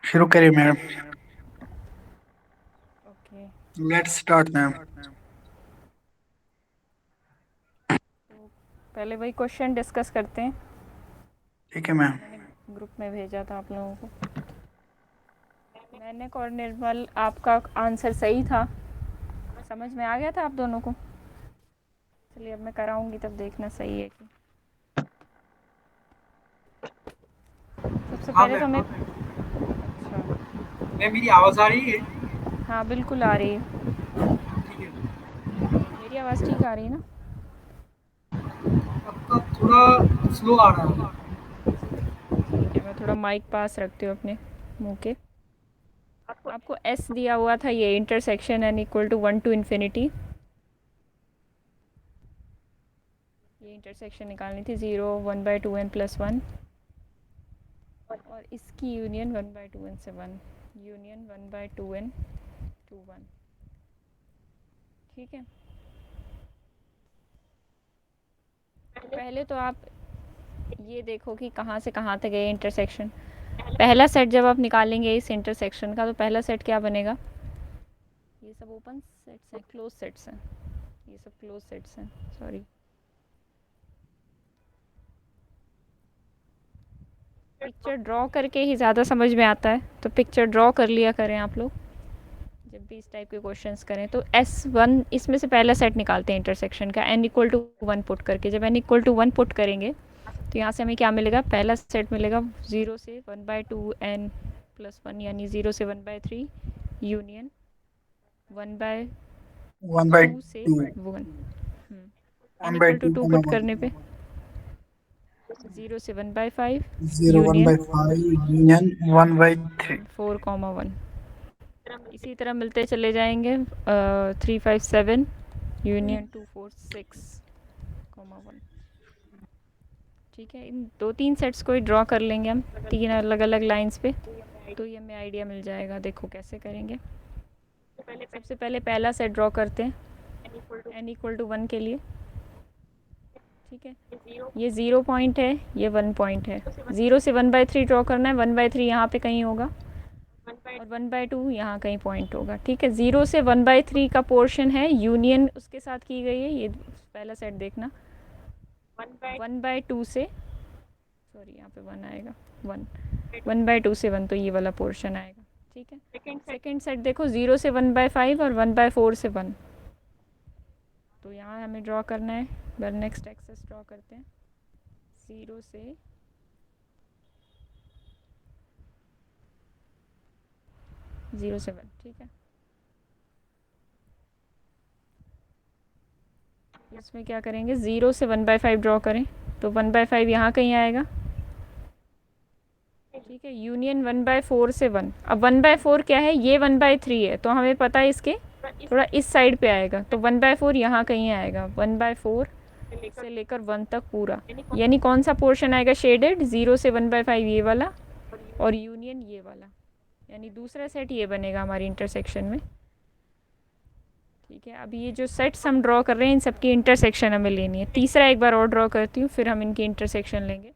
शुरू करिए ma'am. Okay. Let's start ma'am. तो पहले वही क्वेश्चन डिस्कस करते हैं ठीक है मैम। जो मैंने ग्रुप में भेजा था आप लोगों को। मैंने और निर्मल, आपका आंसर सही था, समझ में आ गया था आप दोनों को। चलिए अब मैं कराऊंगी तब देखना सही है कि। सबसे हाँ पहले तो मैम। हमें अच्छा, मैम मेरी आवाज़ आ रही है? हाँ बिल्कुल आ रही है। ठीक है। मेरी आवाज़ ठीक आ रही है ना? आपका थोड़ा स्लो आ रहा है। ठीक है, मैं थोड़ा माइक पास रखती हूँ अपने मुंह के। आपको एस दिया हुआ था, ये intersection N equal to 1 to infinity. ये इंटरसेक्शन निकालनी थी, 0 1/2n+1 और इसकी यूनियन 1/2n से 1, यूनियन 1/2n टू 1। ठीक है, तो पहले तो आप ये देखो कि कहाँ से कहाँ तक है इंटरसेक्शन। पहला सेट जब आप निकालेंगे इस इंटरसेक्शन का, तो पहला सेट क्या बनेगा? ये सब ओपन सेट्स हैं, क्लोज सेट्स हैं, ये सब क्लोज सेट्स हैं, सॉरी। पिक्चर ड्रॉ करके ही ज़्यादा समझ में आता है, तो पिक्चर ड्रॉ कर लिया करें आप लोग जब भी इस टाइप के क्वेश्चंस करें। तो S1 इसमें से पहला सेट निकालते हैं इंटरसेक्शन का, n इक्वल टू 1 पुट करके। जब n इक्वल टू 1 पुट करेंगे तो यहाँ से हमें क्या मिलेगा? पहला सेट मिलेगा 0 से 1/2n+1, यानी 0 से 1/3 यूनियन 1 बाई 1/2 से 2। 1। n 1 by equal to 2 to comma put 1। करने पे 0 से 1/5 0 1 यूनियन बाई 5 यूनियन 1 बाई 3। 4,1। इसी तरह मिलते चले जाएंगे 357 यूनियन 246,1। ठीक है, इन 2-3 सेट्स को ही ड्रॉ कर लेंगे हम 3 अलग अलग लाइंस पे, तो ये हमें आइडिया मिल जाएगा। देखो कैसे करेंगे। सबसे पहले पहला सेट ड्रॉ करते हैं n इक्वल टू 1 के लिए। ठीक है, ये 0 पॉइंट है, ये 1 पॉइंट है। 0 से 1/3 ड्रॉ करना है, 1/3 यहाँ पे कहीं होगा और 1/2 यहाँ कहीं पॉइंट होगा। ठीक है, 0 से 1/3 का पोर्शन है, यूनियन उसके साथ की गई है। ये पहला सेट देखना, 1/2 से, सॉरी यहाँ पे 1 आएगा, 1/2 से 1, तो ये वाला पोर्शन आएगा। ठीक है, सेकेंड सेट देखो, 0 से 1/5 और 1/4 से 1, तो यहाँ हमें ड्रॉ करना है। बस नेक्स्ट एक्सेस ड्रॉ करते हैं, 0 से 0 से 1। ठीक है, इसमें क्या करेंगे, 0 से 1/5 ड्रॉ करें, तो 1/5 यहाँ कहीं आएगा। ठीक है, यूनियन 1/4 से 1। अब 1/4 क्या है? ये 1/3 है, तो हमें पता है इसके थोड़ा इस साइड पे आएगा, तो 1/4 यहाँ कहीं आएगा। 1/4 से लेकर 1 तक पूरा, यानी कौन सा पोर्शन आएगा शेडेड? 0 से 1/5 ये वाला और यूनियन ये वाला, यानी दूसरा सेट ये बनेगा हमारी इंटरसेक्शन में। ठीक है, अब ये जो सेट्स हम ड्रॉ कर रहे हैं इन सबकी इंटरसेक्शन हमें लेनी है। तीसरा एक बार और ड्रॉ करती हूँ, फिर हम इनकी इंटरसेक्शन लेंगे।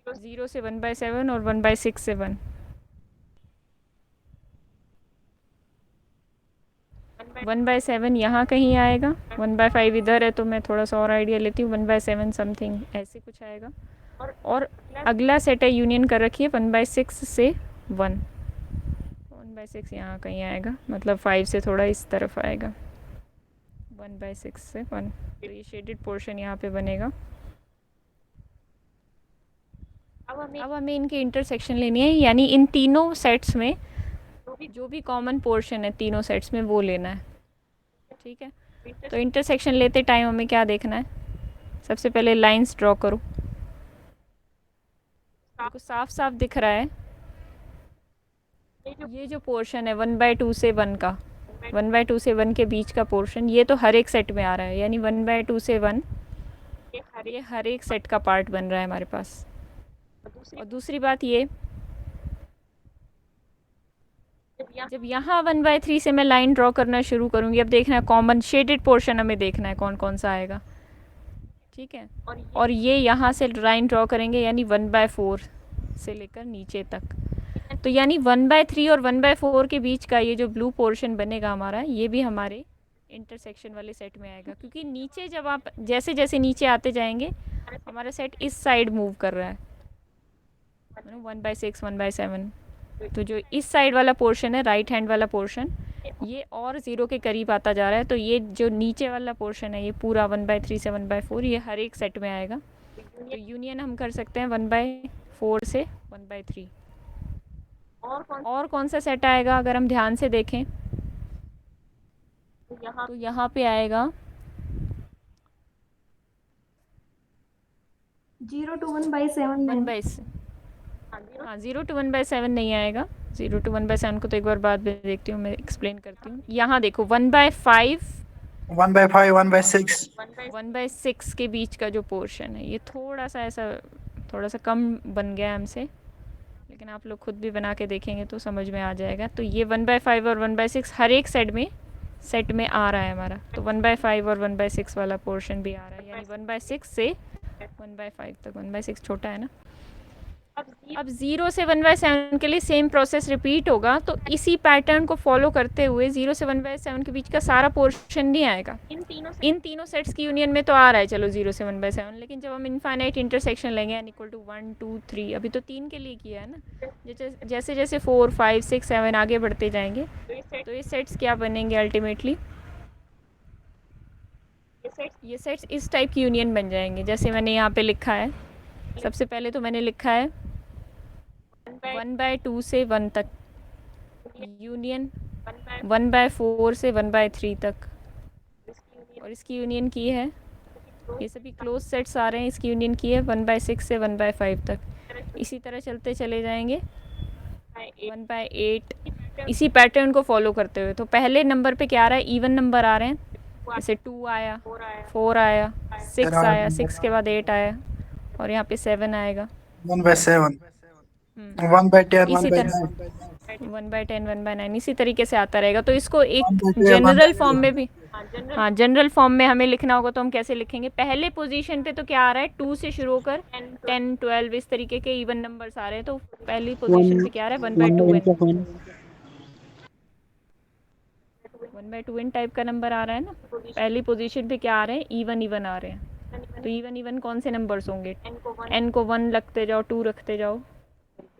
0 से 1/7 और 1/6 से 1। 1/7 यहाँ कहीं आएगा, 1/5 इधर है, तो मैं थोड़ा सा और आइडिया लेती हूँ। 1/7 समथिंग ऐसे कुछ आएगा। और अगला सेट है, यूनियन कर रखी है 1/6 से 1। 1/6 यहाँ कहीं आएगा, मतलब 5 से थोड़ा इस तरफ आएगा। 1/6 से 1, तो ये शेडेड पोर्शन यहाँ पे बनेगा। अब हमें इनकी इंटरसेक्शन लेनी है, यानी इन तीनों सेट्स में जो भी कॉमन पोर्शन है तीनों सेट्स में वो लेना है। ठीक है, तो इंटरसेक्शन लेते टाइम हमें क्या देखना है? सबसे पहले लाइंस ड्रॉ करो। देखो साफ साफ दिख रहा है, ये जो पोर्शन है 1/2 से 1 का, 1/2 से 1 के बीच का पोर्शन, ये तो हर एक सेट में आ रहा है, यानी 1/2 से 1 ये हर एक सेट का पार्ट बन रहा है हमारे पास। और दूसरी बात ये, जब यहाँ 1/3 से मैं लाइन ड्रॉ करना शुरू करूँगी, अब देखना है कॉमन शेडेड पोर्शन हमें देखना है कौन कौन सा आएगा। ठीक है, और ये यहाँ से लाइन ड्रॉ करेंगे, यानी 1/4 से लेकर नीचे तक। तो यानी 1/3 और 1/4 के बीच का ये जो ब्लू पोर्शन बनेगा हमारा, ये भी हमारे इंटरसेक्शन वाले सेट में आएगा, क्योंकि नीचे जब आप जैसे जैसे नीचे आते जाएंगे हमारा सेट इस साइड मूव कर रहा है, 1/6 1/7। तो जो इस साइड वाला पोर्शन है, राइट हैंड वाला पोर्शन, ये और 0 के करीब आता जा रहा है। तो ये जो नीचे वाला पोर्शन है ये पूरा 1/3 से 1/4 ये हर एक सेट में आएगा। तो यूनियन हम कर सकते हैं 1/4 से 1/3। और कौन सा सेट आएगा अगर हम ध्यान से देखें तो यहाँ पे आएगा 0 to 1/7 1 में। बाई हाँ 0 to 1/7 नहीं आएगा। 0 to 1/7 को तो एक बार बाद में देखती हूँ, मैं एक्सप्लेन करती हूँ। यहाँ देखो 1/5 1/5 1/6 1/6 के बीच का जो पोर्शन है ये थोड़ा सा कम बन गया हमसे, लेकिन आप लोग खुद भी बना के देखेंगे तो समझ में आ जाएगा। तो ये 1/5 और 1/6 हर एक सेट में आ रहा है हमारा। तो 1/5 और 1/6 वाला पोर्शन भी आ रहा है, यानी 1/6 से 1/5 तक। 1/6 छोटा है ना। अब 0 से 1/7 के लिए सेम प्रोसेस रिपीट होगा। तो इसी पैटर्न को फॉलो करते हुए 0 से 1/7 के बीच का सारा पोर्शन नहीं आएगा। इन तीनों सेट्स की यूनियन में तो आ रहा है चलो 0 से 1/7, लेकिन जब हम इनफाइनाइट इंटरसेक्शन लेंगे n = 1 2 3, अभी तो 3 के लिए किया है ना, जैसे जैसे 4 5 6 7 आगे बढ़ते जाएंगे तो ये सेट्स क्या बनेंगे अल्टीमेटली, ये सेट्स इस टाइप की यूनियन बन जाएंगे। जैसे मैंने यहाँ पे लिखा है, सबसे पहले तो मैंने लिखा है 1/2 से 1 तक यूनियन, 1/4 से 1/3 तक, और इसकी यूनियन की है, ये सभी क्लोज सेट्स आ रहे हैं, इसकी यूनियन की है 1/6 से 1/5 तक। इसी तरह चलते चले जाएंगे 1/8, इसी पैटर्न को फॉलो करते हुए। तो पहले नंबर पे क्या आ रहा है, इवन नंबर आ रहे हैं, जैसे 2 आया, 4 आया, 6 आया, 6 के बाद 8 आया, और यहाँ पे 7 आएगा। 1/7 1/10 इसी तरह 1/9 1/10 1/9 इसी तरीके से आता रहेगा। तो इसको एक 1/12 जनरल फॉर्म में भी, हाँ जनरल फॉर्म में हमें लिखना होगा तो हम कैसे लिखेंगे, पहले पोजीशन पे तो क्या आ रहा है 2 से शुरू होकर 10 12 इस तरीके के इवन नंबर्स आ रहे हैं। तो पहली पोजीशन पे क्या आ रहा है 1/2n 1/2n टाइप का नंबर आ रहा है ना। पहली पोजीशन पे क्या आ रहे हैं, इवन आ रहे हैं। तो इवन कौन से नंबर्स होंगे, n को 1 रखते जाओ, 2 रखते जाओ,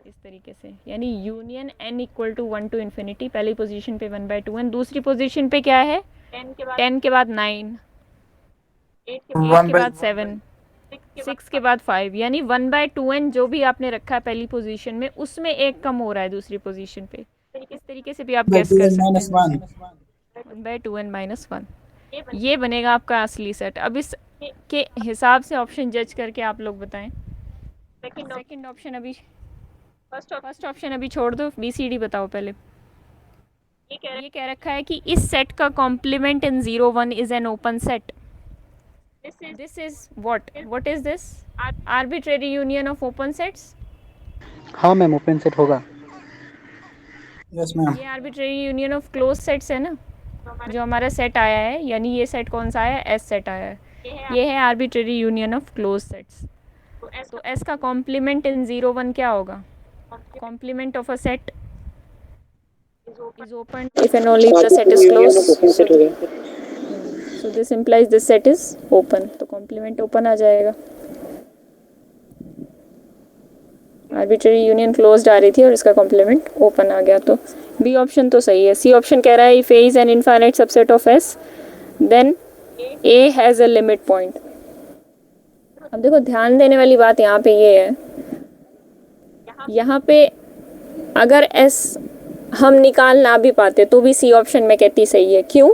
इस तरीके से। यानी यूनियन n = 1 to infinity, पहली पोजीशन पे 1/2n, दूसरी पोजीशन पे क्या है 10 के बाद 9, 8 के बाद 7, 6 के बाद 5, यानी 1/2n जो भी आपने रखा है पहली पोजीशन में उसमें एक कम हो रहा है दूसरी पोजीशन पे। इस तरीके से भी आप गेस कर सकते हैं। 1/2n - 1 ये बनेगा आपका असली सेट। अब इस के हिसाब से ऑप्शन जज करके आप लोग बताएं। सेकंड ऑप्शन अभी, फर्स्ट ऑप्शन अभी छोड़ दो, BCD बताओ पहले। ये कह रखा है कि इस सेट का complement in 0 1 is an open set. This is what is this, arbitrary union of open sets. हाँ मैम, ओपन सेट होगा। Yes ma'am. ये arbitrary union of close sets है ना, जो हमारा सेट आया है, यानी ये सेट कौन सा आया है, S सेट आया है। ये है arbitrary union of close sets. तो S का कॉम्प्लीमेंट इन 0 1 क्या होगा, complement of a set is open if and only if the set is closed. So this implies this set is open. तो complement open आ जाएगा। Arbitrary union closed आ रही थी और इसका complement open आ गया, तो B ऑप्शन तो सही है। C ऑप्शन कह रहा है if A is an infinite subset of S then A has a limit point। अब देखो ध्यान देने वाली बात यहाँ पे ये है, यहाँ पे अगर S हम निकाल ना भी पाते तो भी C ऑप्शन में कहती सही है। क्यों,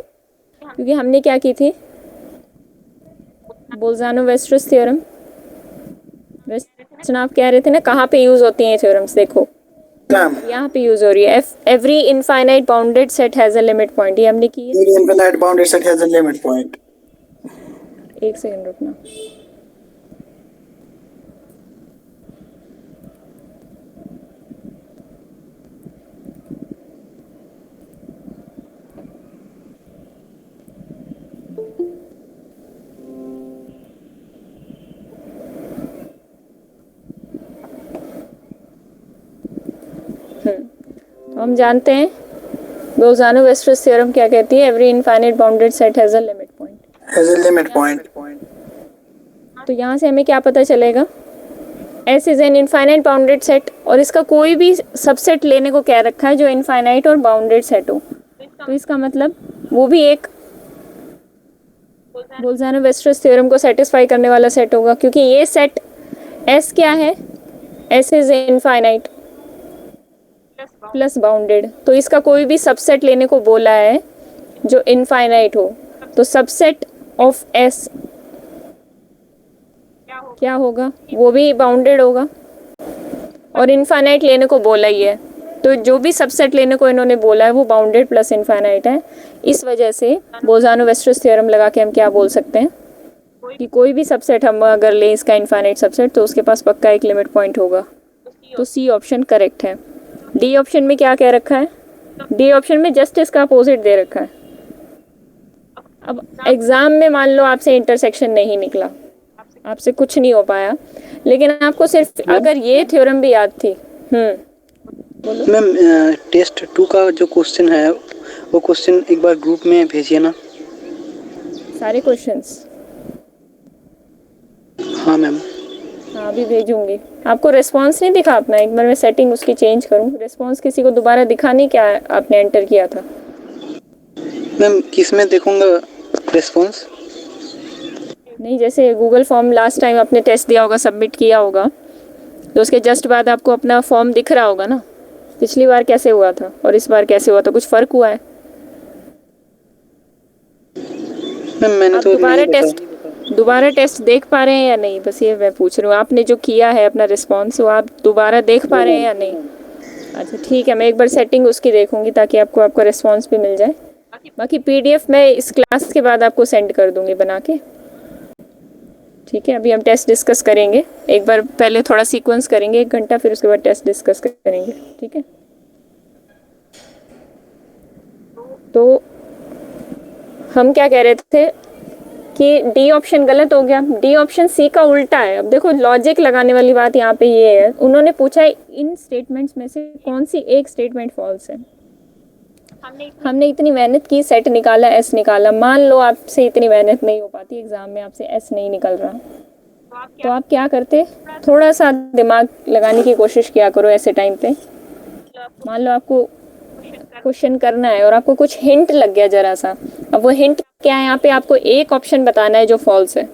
क्योंकि हमने क्या की थी, बोल्जानो-वेस्टरस थ्योरम। वेस्टन आप कह रहे थे ना कहाँ पे यूज होती हैं थ्योरम्स, देखो यहाँ पे यूज हो रही है। Every infinite bounded set has a limit point, ये हमने की है। Every infinite bounded set has a limit point. एक सेकंड रुकना। तो हम जानते हैं बोल्जानो-वेस्टरस थ्योरम क्या कहती है, every infinite bounded set has a limit point. Has a limit point. तो यहाँ से हमें क्या पता चलेगा, S is an infinite bounded set, और इसका कोई भी सबसेट लेने को कह रखा है जो इनफाइनाइट और बाउंडेड सेट हो, तो इसका मतलब वो भी एक बोल्जानो-वेस्टरस थ्योरम को सेटिस्फाई करने वाला सेट होगा, क्योंकि ये सेट S क्या है, S is infinite plus bounded, तो इसका कोई भी सबसेट लेने को बोला है जो इनफाइनाइट हो, तो सबसेट ऑफ S क्या होगा, वो भी बाउंडेड होगा, और इनफाइनाइट लेने को बोला ही है, तो जो भी सबसेट लेने को इन्होंने बोला है वो बाउंडेड प्लस इनफाइनाइट है। इस वजह से बोल्जानो-वेस्टरस थ्योरम लगा के हम क्या बोल सकते हैं कि कोई भी सबसेट हम अगर लें इसका इनफाइनाइट सबसेट, तो उसके पास पक्का एक लिमिट पॉइंट होगा। तो सी ऑप्शन करेक्ट है। डी ऑप्शन में क्या कह रखा है, डी ऑप्शन में जस्ट इसका अपोजिट दे रखा है। अब एग्ज़ाम में मान लो आपसे इंटरसेक्शन नहीं निकला, आपसे कुछ नहीं हो पाया, लेकिन आपको सिर्फ अगर ये थ्योरम भी याद थी। मैम टेस्ट 2 का जो क्वेश्चन है वो क्वेश्चन एक बार ग्रुप में भेजिए ना। सारे क्वेश्चंस? हाँ मैम। हाँ अभी भेजूंगी। आपको रिस्पांस नहीं दिखा अपना, एक बार मैं सेटिंग उसकी चेंज करूँ, रिस्पांस किसी को दोबारा दिखा नहीं क्या आपने एंटर किया था? मैम किस में देखूंगा रिस्पांस? नहीं, जैसे गूगल फॉर्म लास्ट टाइम आपने टेस्ट दिया होगा, सबमिट किया होगा, तो उसके जस्ट बाद आपको अपना फॉर्म दिख रहा होगा ना, पिछली बार कैसे हुआ था और इस बार कैसे हुआ था, कुछ फ़र्क हुआ है? मैम मैंने आप तो दोबारा टेस्ट देख पा रहे हैं या नहीं, बस ये मैं पूछ रही हूँ। आपने जो किया है अपना रिस्पॉन्स, वो आप दोबारा देख पा रहे हैं या नहीं? अच्छा ठीक है, मैं एक बार सेटिंग उसकी देखूंगी ताकि आपको आपका रिस्पॉन्स भी मिल जाए। बाकी PDF मैं इस क्लास के बाद आपको सेंड कर दूंगी बना के, ठीक है? अभी हम टेस्ट डिस्कस करेंगे, एक बार पहले थोड़ा सीक्वेंस करेंगे 1 घंटा, फिर उसके बाद टेस्ट डिस्कस करेंगे, ठीक है? तो हम क्या कह रहे थे कि डी ऑप्शन गलत हो गया, डी ऑप्शन सी का उल्टा है। अब देखो लॉजिक लगाने वाली बात यहाँ पे ये है, उन्होंने पूछा है इन स्टेटमेंट्स में से कौन सी एक स्टेटमेंट फॉल्स है। हमने इतनी मेहनत की, सेट निकाला, एस निकाला, मान लो आपसे इतनी मेहनत नहीं हो पाती, एग्जाम में आपसे एस नहीं निकल रहा, तो आप क्या करते, थोड़ा सा दिमाग लगाने की कोशिश किया करो ऐसे टाइम पे। मान लो आपको क्वेश्चन करना है और आपको कुछ हिंट लग गया जरा सा, अब वो हिंट क्या है, यहाँ पे आपको एक ऑप्शन बताना है जो फॉल्स है।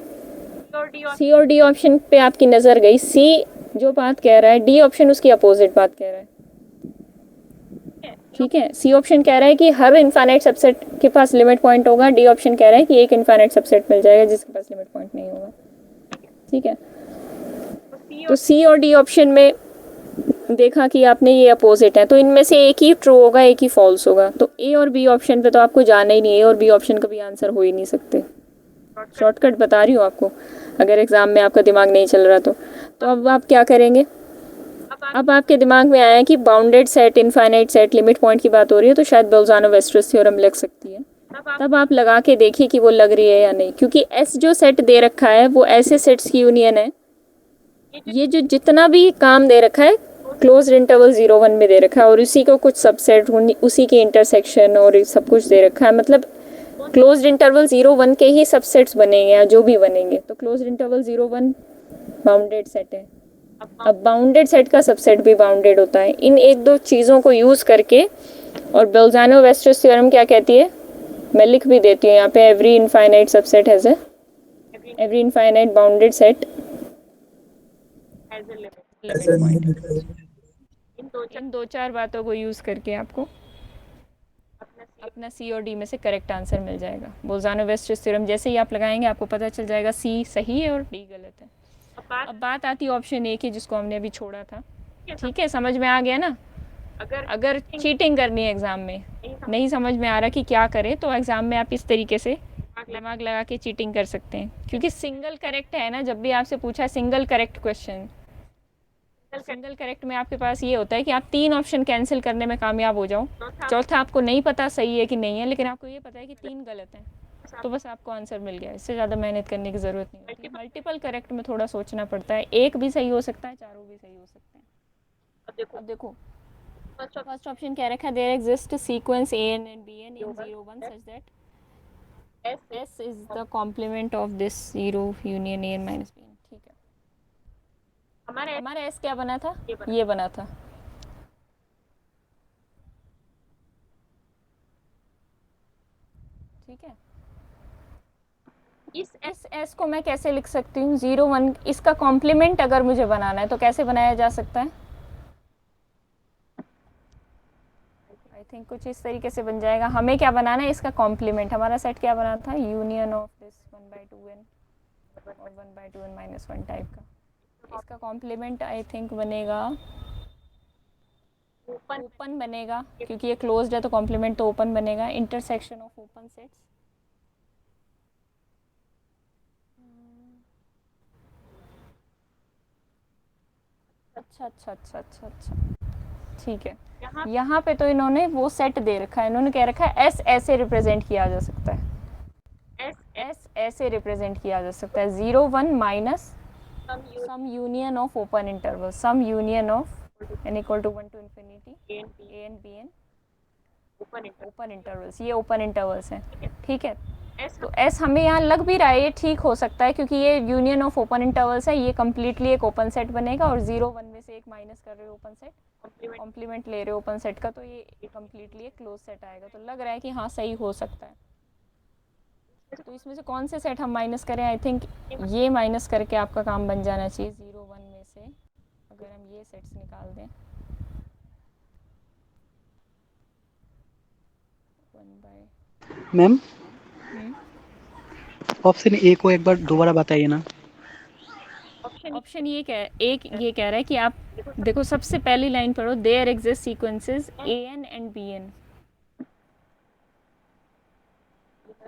सी और डी ऑप्शन पे आपकी नज़र गई, सी जो बात कह रहा है, डी ऑप्शन उसकी अपोजिट बात कह रहा है, ठीक है? सी ऑप्शन कह रहा है कि हर इनफाइनाइट सबसेट के पास लिमिट पॉइंट होगा, डी ऑप्शन कह रहा है कि एक इनफाइनाइट सबसेट मिल जाएगा जिसके पास लिमिट पॉइंट नहीं होगा, ठीक है? तो सी और डी ऑप्शन में देखा कि आपने ये अपोजिट है, तो इनमें से एक ही ट्रू होगा, एक ही फॉल्स होगा। तो ए और बी ऑप्शन पे तो आपको जाना ही नहीं, ए और बी ऑप्शन कभी आंसर हो ही नहीं सकते। शॉर्टकट बता रही हूँ आपको, अगर एग्ज़ाम में आपका दिमाग नहीं चल रहा तो अब आप क्या करेंगे, अब आपके दिमाग में आया कि bounded set, infinite set, limit point की बात हो रही है, तो शायद बोल्जानो-वेस्टरस थ्योरम लग सकती है। तब आप लगा के देखिए कि वो लग रही है या नहीं, क्योंकि एस जो सेट दे रखा है वो ऐसे सेट्स की यूनियन है, ये जो जितना भी काम दे रखा है क्लोज्ड इंटरवल 0-1 में दे रखा है, और उसी को कुछ सबसेट, उसी के इंटरसेक्शन और सब कुछ दे रखा है, मतलब क्लोज्ड इंटरवल 0-1 के ही सबसेट्स बनेंगे या जो भी बनेंगे, तो क्लोज्ड इंटरवल 0-1 बाउंडेड सेट है। अब बाउंडेड सेट का सबसेट भी बाउंडेड होता है। इन एक दो चीज़ों को यूज़ करके, और बोल्जानो-वेस्टरस थ्योरम क्या कहती है, मैं लिख भी देती हूँ यहाँ पे, every infinite subset has every infinite bounded set in 2-4 बातों को यूज़ करके आपको अपना सी और डी में से करेक्ट आंसर मिल जाएगा। बोल्जानो-वेस्टरस थ्योरम जैसे ही आप लगाएंगे आपको पता चल जाएगा सी सही है और डी गलत है। अब बात आती है ऑप्शन ए की, जिसको हमने अभी छोड़ा था, ठीक है? समझ में आ गया ना? अगर चीटिंग करनी है एग्ज़ाम में, नहीं समझ में आ रहा कि क्या करें, तो एग्ज़ाम में आप इस तरीके से दिमाग लगा के चीटिंग कर सकते हैं, क्योंकि सिंगल करेक्ट है ना, जब भी आपसे पूछा है single correct question, single correct में आपके पास ये होता है कि आप 3 ऑप्शन कैंसिल करने में कामयाब हो जाओ, चौथा आपको नहीं पता सही है कि नहीं है, लेकिन आपको ये पता है कि 3 गलत हैं, तो बस आपको आंसर मिल गया। इससे ज़्यादा मेहनत करने की ज़रूरत नहीं होती। मल्टीपल करेक्ट में थोड़ा सोचना पड़ता है, एक भी सही हो सकता है, चारों भी सही हो सकते हैं। अब देखो फर्स्ट ऑप्शन क्या रखा, there exist sequence A N and B N in 0 1 such that S is the complement of this 0 union A N minus B N. ठीक है, हमारा एस क्या बना था, ये बना था। ठीक है, इस एस को मैं कैसे लिख सकती हूँ, 0 1, इसका कॉम्प्लीमेंट अगर मुझे बनाना है तो कैसे बनाया जा सकता है, आई थिंक कुछ इस तरीके से बन जाएगा। हमें क्या बनाना है, इसका कॉम्प्लीमेंट। हमारा सेट क्या बना था, यूनियन ऑफ दिस 1/2n और 1/2n माइनस 1 टाइप का। इसका कॉम्प्लीमेंट आई थिंक बनेगा ओपन बनेगा, क्योंकि ये क्लोज्ड है तो कॉम्प्लीमेंट तो ओपन बनेगा, इंटरसेक्शन ऑफ ओपन सेट्स। अच्छा अच्छा अच्छा अच्छा अच्छा, ठीक है। यहाँ पे तो इन्होंने वो सेट दे रखा है, इन्होंने कह रखा है एस ऐसे रिप्रेजेंट किया जा सकता है, एस ऐसे रिप्रेजेंट किया जा सकता है, 0 1 minus sum union of open interval, sum union of n equal to 1 to infinity a and b n open intervals, ये ओपन इंटरवल्स हैं। ठीक है, तो एस हमें यहाँ लग भी रहा है ये ठीक हो सकता है, क्योंकि ये यूनियन ऑफ ओपन इंटरवल्स है, ये कम्प्लीटली एक ओपन सेट बनेगा, और 0 1 में से एक माइनस कर रहे हो ओपन सेट, कॉम्प्लीमेंट ले रहे हो ओपन सेट का, तो ये कम्प्लीटली एक क्लोज सेट आएगा। तो लग रहा है कि हाँ सही हो सकता है। तो इसमें से कौन से सेट हम माइनस करें, आई थिंक ये माइनस करके आपका काम बन जाना चाहिए। 0 1 में से अगर हम ये सेट्स निकाल दें, 1/, मैम ऑप्शन ए को एक बार दोबारा बताइए ना। ऑप्शन ये ये कह रहा है कि आप देखो, सबसे पहली लाइन पढ़ो, there exist sequences A N and B N.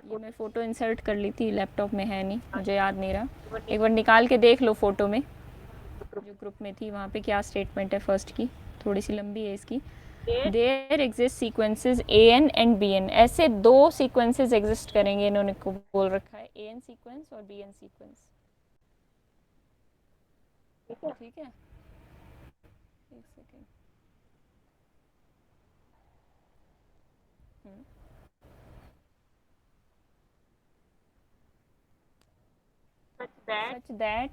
ये मैं फ़ोटो इंसर्ट कर ली थी, लैपटॉप में है नहीं, मुझे याद नहीं रहा, एक बार निकाल के देख लो फ़ोटो में, जो ग्रुप में थी वहाँ पे क्या स्टेटमेंट है फर्स्ट की, थोड़ी सी लंबी है इसकी। There exist sequences A N and B N, ऐसे दो सीक्वेंसेस एग्जिस्ट करेंगे, इन्होंने को बोल रखा है, ए एन सीक्वेंस और बी एन सीक्वेंस। ठीक है, एक सेकेंड, सच दैट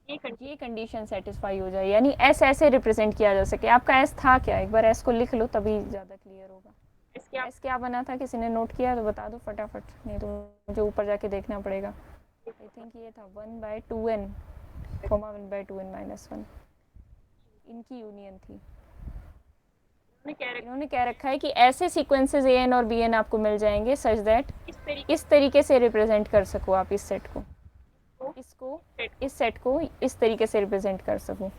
ये कंडीशन सेटिस्फाई हो जाए, यानी एस ऐसे रिप्रेजेंट किया जा सके। आपका एस था क्या, एक बार एस को लिख लो तभी ज़्यादा क्लियर होगा। एस क्या बना था, किसी ने नोट किया तो बता दो फटाफट, नहीं तो मुझे ऊपर जाके देखना पड़ेगा। आई थिंक ये था 1/2n, 1/2n माइनस 1, इनकी यूनियन थी। इन्होंने कह रखा है कि ऐसे सीक्वेंसेस ए एन और बी एन आपको मिल जाएंगे सच दैट इस तरीके से रिप्रेजेंट कर सको आप इस सेट को, इसको इस सेट को इस तरीके से रिप्रेजेंट कर सको।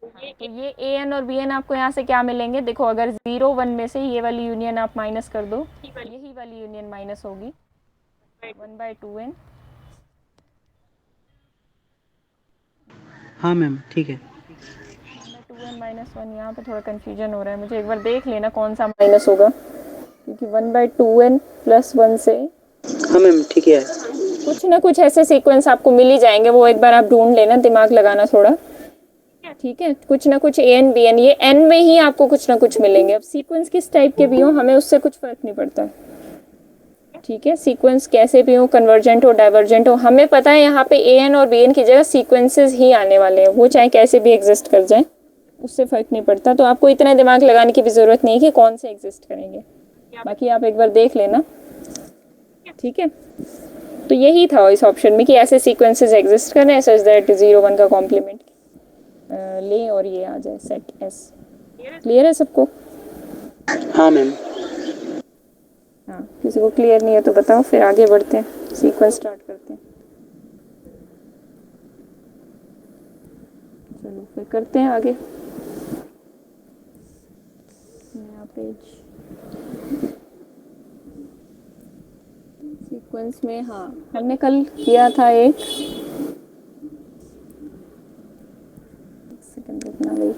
तो ये ए एन और बी एन आपको यहाँ से क्या मिलेंगे, देखो अगर 0 1 में से ये वाली यूनियन आप माइनस कर दो, यही वाली यूनियन माइनस होगी 1/2n। हाँ मैम ठीक है। 1/2n माइनस 1, यहाँ पे थोड़ा कन्फ्यूजन हो रहा है मुझे, एक बार देख लेना कौन सा माइनस होगा, क्योंकि 1/2n प्लस 1 से हाँ मैम ठीक है, कुछ ना कुछ ऐसे सीक्वेंस आपको मिल ही जाएंगे, वो एक बार आप ढूंढ लेना, दिमाग लगाना थोड़ा। ठीक है, कुछ ना कुछ ए एन बी एन, ये एन में ही आपको कुछ ना कुछ मिलेंगे। अब सीक्वेंस किस टाइप के भी हो हमें उससे कुछ फर्क नहीं पड़ता। ठीक है, सीक्वेंस कैसे भी हो, कन्वर्जेंट हो डाइवर्जेंट हो, हमें पता है यहाँ पे ए एन और बी एन की जगह सीक्वेंसेस ही आने वाले हैं, वो चाहे कैसे भी एग्जिस्ट कर जाए, उससे फ़र्क नहीं पड़ता। तो आपको इतना दिमाग लगाने की भी ज़रूरत नहीं है कि कौन से एग्जिस्ट करेंगे, बाकी आप एक बार देख लेना। ठीक है, तो यही था इस ऑप्शन में कि ऐसे सीक्वेंसेस एग्जिस्ट कर रहे हैं सच दैट 0 1 का कॉम्प्लीमेंट ले और ये आ जाए सेट एस। क्लियर है सबको? हाँ मैम। हाँ, किसी को क्लियर नहीं है तो बताओ, फिर आगे बढ़ते हैं, सीक्वेंस स्टार्ट करते हैं। चलो फिर करते हैं आगे। नया पेज, सीक्वेंस में हाँ हमने कल किया था एक सेकंड रुकना भाई,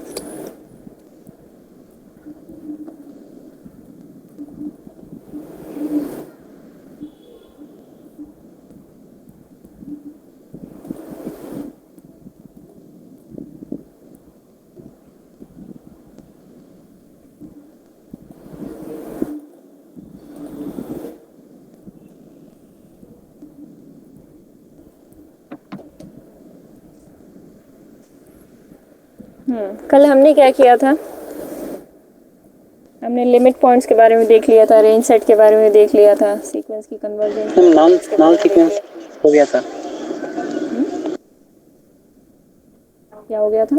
कल हमने क्या किया था? हमने लिमिट पॉइंट्स के बारे में देख लिया था, रेंज सेट के बारे में देख लिया था, सीक्वेंस की कन्वर्जेंस मैम नॉन के नॉन बारे में देख सीक्वेंस हो गया था। लिया। क्या हो गया था?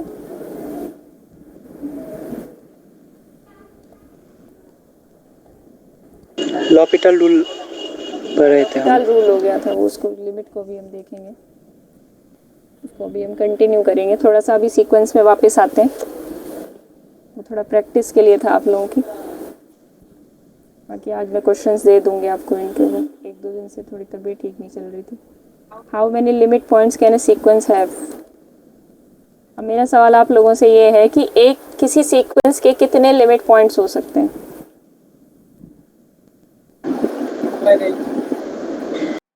लॉपिटल रूल पढ़ रहे थे हम। रूल हो गया था वो, उसको लिमिट को भी हम देखेंगे, उसको भी हम कंटिन्यू करेंगे। थोड़ा सा अभी सीक्वेंस में वापस आते हैं, वो थोड़ा प्रैक्टिस के लिए था आप लोगों की। बाकी आज मैं क्वेश्चंस दे दूंगी आपको इनके, वो एक दो दिन से थोड़ी तबीयत ठीक नहीं चल रही थी। How many limit points can a sequence have? अब मेरा सवाल आप लोगों से ये है कि एक किसी सीक्वेंस के कितने लिमिट पॉइंट्स हो सकते हैं?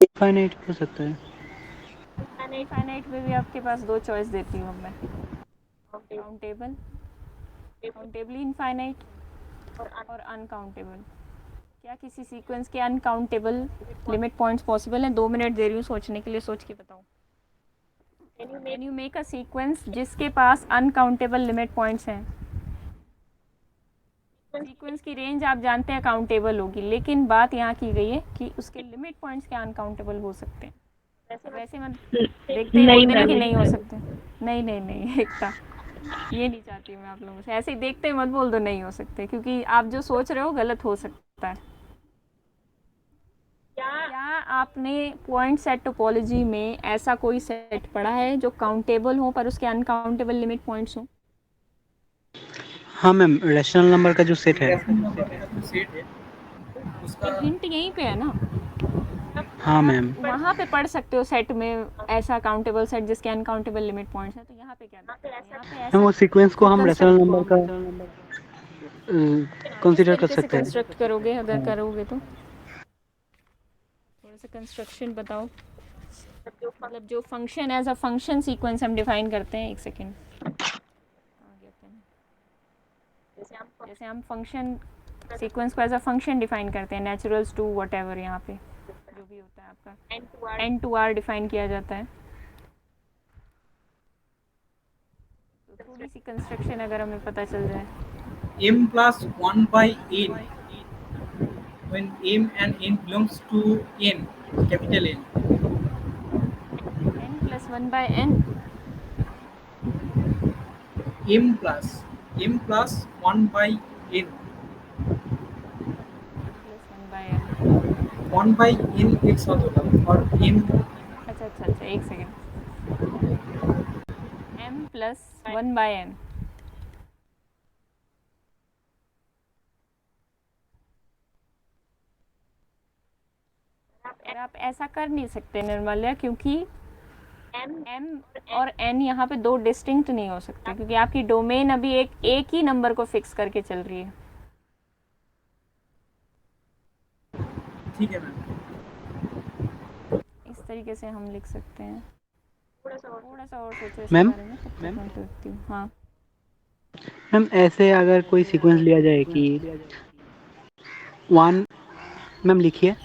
इनफाइनाइट हो सकता है। इनफाइनाइट में भी आपके पास दो चॉइस देती हूँ मैं, काउंटेबल, काउंटेबली इनफाइनाइट और अनकाउंटेबल। क्या किसी सीक्वेंस के अनकाउंटेबल लिमिट पॉइंट्स पॉसिबल हैं? 2 मिनट दे रही हूँ सोचने के लिए, सोच के बताओ। Can you make a sequence जिसके पास अनकाउंटेबल लिमिट पॉइंट्स हैं? सीक्वेंस की रेंज आप जानते हैं काउंटेबल होगी, लेकिन बात यहाँ की गई है कि उसके लिमिट पॉइंट्स क्या अनकाउंटेबल हो सकते हैं? वैसे मत देखते ही बोलते ना कि नहीं हो सकते। नहीं नहीं नहीं, एकता, ये नहीं चाहती मैं आप लोगों से। ऐसे ही देखते ही मत बोल दो नहीं हो सकते, क्योंकि आप जो सोच रहे हो गलत हो सकता है। क्या आपने पॉइंट सेट टोपोलॉजी में ऐसा कोई सेट पढ़ा है जो काउंटेबल हो पर उसके अनकाउंटेबल लिमिट पॉइंट्स हो? हाँ मैम, रैशनल नंबर का जो सेट है। तो हिंट यहीं पे है ना। हाँ मैम। वहाँ पे पढ़ सकते हो सेट में ऐसा काउंटेबल सेट जिसके अनकाउंटेबल लिमिट पॉइंट्स हैं। तो यहाँ पे क्या है? यहाँ पे ऐसा मैम वो सीक्वेंस को हम रैशनल कंस्ट्रक्ट नंबर का कंसीडर कर तरीके से सकते हैं। कंस्ट्रक्ट करोगे अगर करोगे तो थोड़ा सा कंस्ट्रक्शन बताओ। मतलब जो function as a function sequence हम डिफाइन करते हैं। एक सेकेंड, जैसे हम फंक्शन सीक्वेंस को एज अ फंक्शन डिफाइन करते हैं, नेचुरल्स टू वट एवर, यहाँ पे जो भी होता है आपका एन टू आर डिफाइन किया जाता है। तो थोड़ी सी कंस्ट्रक्शन अगर हमें पता चल जाए। m plus 1 by n when m and n belongs to n, capital N. n plus 1 by n, m plus 1 by n. Plus 1 by n। 1 by n एक साथ होगा और n अच्छा अच्छा अच्छा, एक second. m plus 1 by n, और आप ऐसा कर नहीं सकते निर्मल्या, क्योंकि m और n यहाँ पे दो डिस्टिंक्ट नहीं हो सकते, क्योंकि आपकी डोमेन अभी एक ही नंबर को फिक्स करके चल रही है। ठीक है मैम। इस तरीके से हम लिख सकते हैं। थोड़ा सा और सोचो इसके मैम? बारे में, तब तक मैं देखती हूँ। हाँ मैम ऐसे अगर कोई सीक्वेंस लिया जाए कि 1, मैम लिखिए,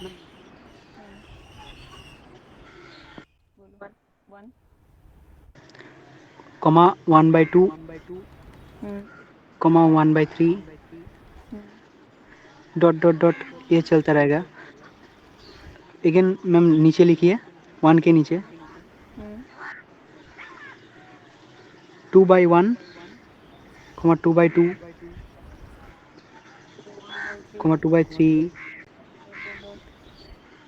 1 comma 1/2, comma 1/3, dot dot dot, ये चलता रहेगा। अगेन मैम नीचे लिखिए, 1 के नीचे 2/1, कॉमा 2/2, कॉमा 2/3,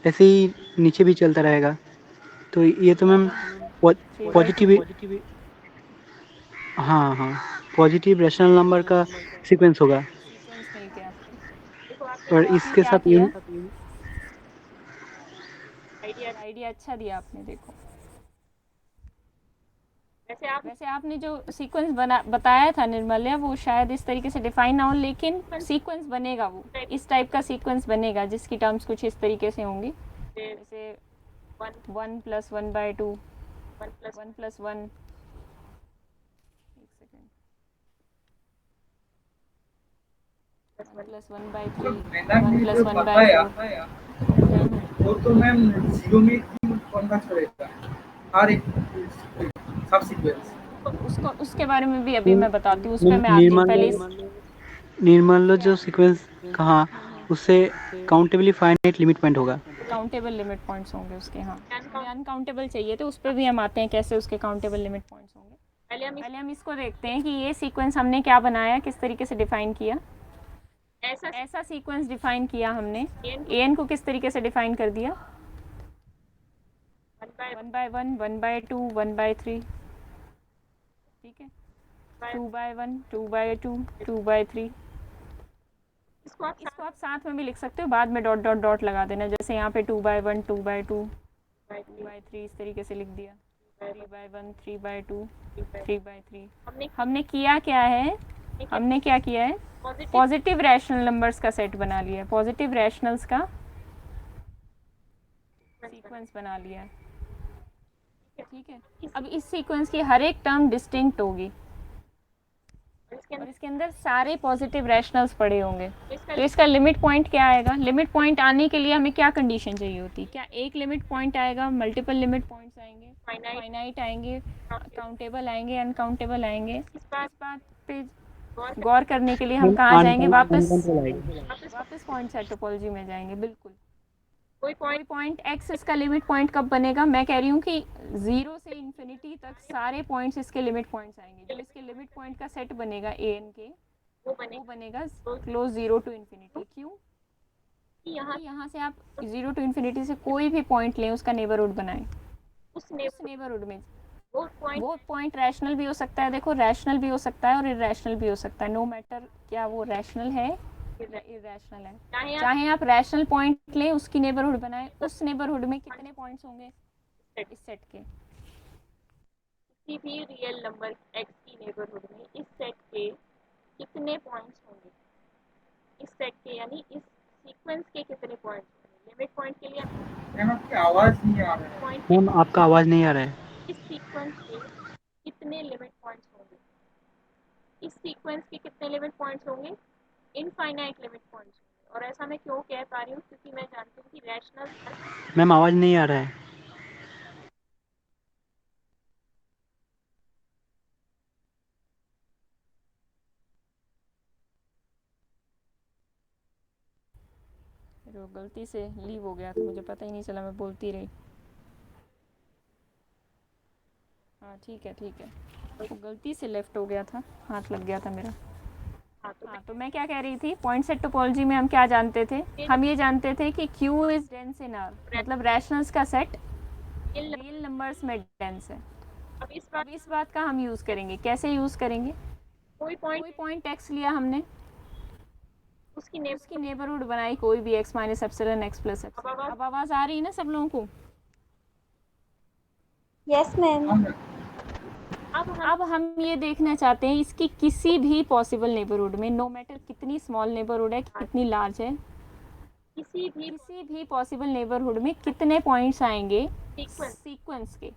ऐसे ही नीचे भी चलता रहेगा। तो ये तो मैम पॉजिटिव, हाँ हाँ, पॉजिटिव रैशनल नंबर का सीक्वेंस होगा। सीक्वेंस मिल गया। और इसके साथ यूनिट आइडिया अच्छा दिया आपने। देखो वैसे आपने जो सीक्वेंस बताया था निर्मल्या, वो शायद इस तरीके से डिफाइन ना हो, लेकिन सीक्वेंस बनेगा, वो इस टाइप का सीक्वेंस बनेगा जिसकी टर्म्स कुछ इस तरीके से होंगी, जैसे 1 प्लस 1/2, 1 प्लस 1, एक सेकेंड, 1 प्लस 1/3, 1 प्लस 1/4। वो तो मैम जीरो में कन्वर्ट करेगा हर एक सब सीक्वेंस। उसको उसके बारे में भी अभी मैं बताती हूँ, उस पर मैं आती हूँ पहले निर्मल लो जो सीक्वेंस कहा उससे काउंटेबली फाइनाइट लिमिट पॉइंट होगा। काउंटेबल लिमिट पॉइंट्स होंगे उसके। हाँ, हमें अनकाउंटेबल चाहिए तो उस पर भी हम आते हैं कैसे उसके काउंटेबल लिमिट पॉइंट्स होंगे। पहले हम इसको देखते हैं कि ये सीक्वेंस हमने क्या बनाया, किस तरीके से डिफाइन किया। ऐसा सीक्वेंस डिफाइन किया हमने, एन को किस तरीके से डिफाइन कर दिया, 1 by 1, 1 by 2, 1 by 3, ठीक है, 2 by 1, 2 by 2, 2 by 3। इसको आप साथ में भी लिख सकते हो, बाद में डॉट डॉट डॉट लगा देना, जैसे यहाँ पे 2 by 1, 2 by 2, 2 by 3 इस तरीके से लिख दिया, 3 by 1, 3 by 2, 3 by 3। हमने किया क्या है, हमने क्या किया है, पॉजिटिव रैशनल नंबर्स का सेट बना लिया है, पॉजिटिव रैशनल्स का सीक्वेंस बना लिया है, ठीक है। अब इस सीक्वेंस की हर एक टर्म डिस्टिंक्ट होगी और इसके अंदर सारे पॉजिटिव रैशनल्स पड़े होंगे। तो इसका लिमिट पॉइंट क्या आएगा, लिमिट पॉइंट आने के लिए हमें क्या कंडीशन चाहिए होती, क्या एक लिमिट पॉइंट आएगा, मल्टीपल लिमिट पॉइंट्स आएंगे, फाइनाइट आएंगे, काउंटेबल आएंगे, अनकाउंटेबल आएंगे। इस बात पे गौर करने के लिए हम कहाँ जाएंगे, वापस पॉइंट सेट टोपोलॉजी में जाएंगे। बिल्कुल, कोई पॉइंट एक्स इसका लिमिट पॉइंट कब बनेगा, मैं कह रही हूँ कि 0 से इन्फिनिटी तक सारे पॉइंट्स इसके लिमिट पॉइंट्स आएंगे। जो इसके लिमिट पॉइंट का सेट बनेगा ए एन के, वो बनेगा क्लोज 0 टू इन्फिनिटी। क्यों, यहाँ से आप 0 टू इन्फिनिटी से कोई भी पॉइंट लें, उसका नेबरहुड बनाएं, उस नेबरहुड में वो पॉइंट रैशनल भी हो सकता है, देखो रैशनल भी हो सकता है और इरैशनल भी हो सकता है, नो मैटर क्या वो रैशनल है इरैशनल है। चाहे आप रैशनल पॉइंट लें, उसकी नेबरहुड बनाएं, उस नेबरहुड में कितने पॉइंट्स होंगे इस सेट के, किसी भी रियल नंबर x की नेबरहुड में इस सेट के कितने पॉइंट्स होंगे, इस सेट के यानी इस सीक्वेंस के कितने पॉइंट्स होंगे। लिमिट पॉइंट के लिए मैम आपकी आवाज नहीं आ रहा है। मैम आपका आवाज नहीं आ रहा है। इस सीक्वेंस के कितने लिमिट पॉइंट्स होंगे, इस सीक्वेंस के कितने लिमिट पॉइंट्स होंगे, इनफाइनाइट लिमिट पॉइंट्स होंगे। और ऐसा मैं क्यों कह पा रही हूँ, क्योंकि मैं जानती हूँ कि रैशनल मैम आवाज नहीं आ रहा है। जो गलती से लीव हो गया था, मुझे पता ही नहीं चला, मैं बोलती रही। हाँ ठीक है, वो गलती से लेफ्ट हो गया था, हाथ लग गया था मेरा। हाँ तो मैं क्या कह रही थी, पॉइंट सेट टोपोलॉजी में हम क्या जानते थे, हम ये जानते थे कि Q is dense in R, मतलब रैशनल्स का सेट रियल नंबर्स में डेंस है। अब इस बात का हम यूज़ करेंगे, कैसे यूज़ करेंगे, कोई पॉइंट x लिया हमने, उसकी नेबरहुड बनाई कोई भी x minus epsilon x plus epsilon. अब आवाज़ आ रही है ना सब लोगों को? Yes ma'am. अब हम ये देखना चाहते हैं इसकी किसी भी पॉसिबल नेबरहुड में, नो मैटर कितनी स्मॉल नेबरहुड है, कितनी लार्ज है, किसी भी पॉसिबल नेबरहुड में कितने पॉइंट्स आएंगे सीक्वेंस के।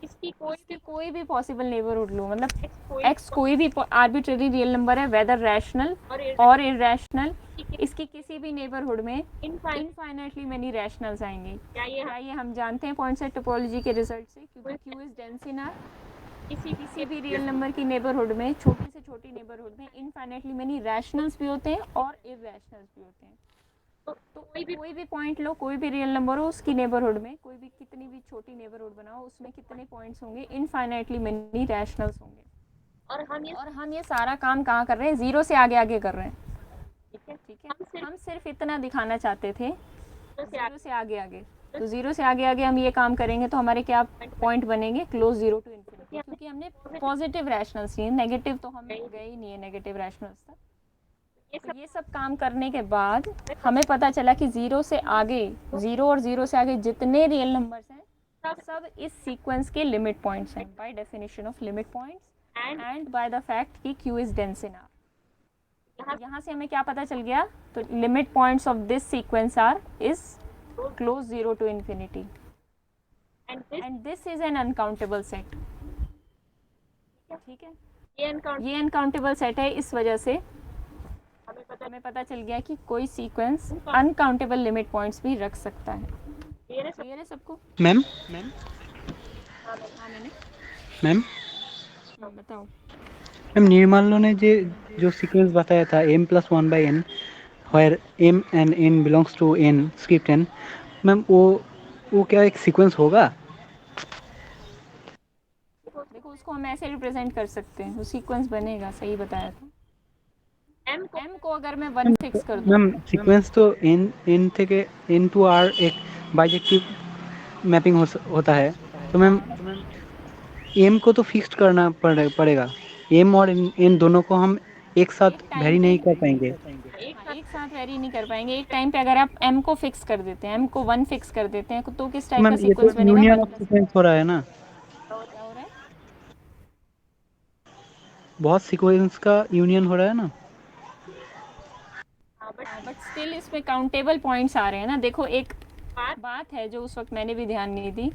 इसकी कोई भी पॉसिबल नेबरहुड लो, मतलब x कोई भी आर्बिट्रेरी रियल नंबर है, वेदर रैशनल और इरैशनल, इसकी किसी भी नेबरहुड में इनफाइनाइटली मेनी रैशनल्स आएंगे। क्या ये हम जानते हैं पॉइंट सेट टोपोलॉजी के रिजल्ट से, क्योंकि Q is dense in R। किसी भी रियल नंबर की नेबरहुड में, छोटी से छोटी नेबरहुड में इनफाइनाइटली मेनी रैशनल्स भी होते हैं और इरैशनल्स भी होते हैं। तो कोई भी पॉइंट लो, कोई भी रियल नंबर हो, उसकी नेबरहुड में कोई भी कितनी भी छोटी नेबरहुड बनाओ, उसमें कितने पॉइंट्स होंगे, इनफाइनाइटली मेनी रैशनल्स होंगे। और हम ये सारा काम कहाँ कर रहे हैं, 0 से आगे आगे कर रहे हैं। ठीक है, हम सिर्फ इतना दिखाना चाहते थे 0 से आगे आगे। तो 0 से आगे आगे हम ये काम करेंगे तो हमारे क्या पॉइंट बनेंगे, क्लोज 0 टू इन्फिनिटी, क्योंकि हमने पॉजिटिव रैशनल्स लिए, नेगेटिव तो हम गए ही नहीं है नेगेटिव रैशनल्स तक। तो ये सब काम करने के बाद हमें पता चला कि 0 से आगे, 0 और 0 से आगे जितने रियल नंबर्स हैं सब इस सीक्वेंस के लिमिट पॉइंट्स हैं, by definition of limit points and by the fact कि Q is dense in R। यहाँ से हमें क्या पता चल गया, तो limit points of this sequence R is close 0 to infinity and this is an uncountable set. ठीक है, ये अनकाउंटेबल सेट है, इस वजह से हमें पता चल गया कि कोई सीक्वेंस अनकाउंटेबल लिमिट पॉइंट्स भी रख सकता है। क्लियर है सबको? मैम हाँ मैंने मैम बताओ। मैम निर्मलो ने जो सीक्वेंस बताया था m+1/n where m and n belongs to n script n, ma'am वो क्या एक सीक्वेंस होगा? देखो उसको हम ऐसे रिप्रेजेंट कर सकते हैं, वो सीक्वेंस बनेगा, सही बताया था। m को अगर मैं 1 फिक्स कर दूं, मैम सीक्वेंस तो n থেকে n to r एक बाइजेक्टिव मैपिंग होता है, तो मैम m को तो फिक्स्ड करना पड़ेगा। m और n दोनों को हम एक साथ वेरी नहीं कर पाएंगे। एक साथ वेरी नहीं कर पाएंगे। एक टाइम पे अगर आप m को फिक्स कर देते हैं, m को 1 फिक्स कर देते हैं, तो किस टाइप का मैम ये तो सीक्वेंस बनेगा? यूनियन 1 ऑफ सीक्वेंस हो रहा है ना, क्या हो रहा है? बहुत सीक्वेंस का यूनियन हो रहा है ना। बट स्टिल इसमें काउंटेबल पॉइंट्स आ रहे हैं ना। देखो एक बात है जो उस वक्त मैंने भी ध्यान नहीं दी,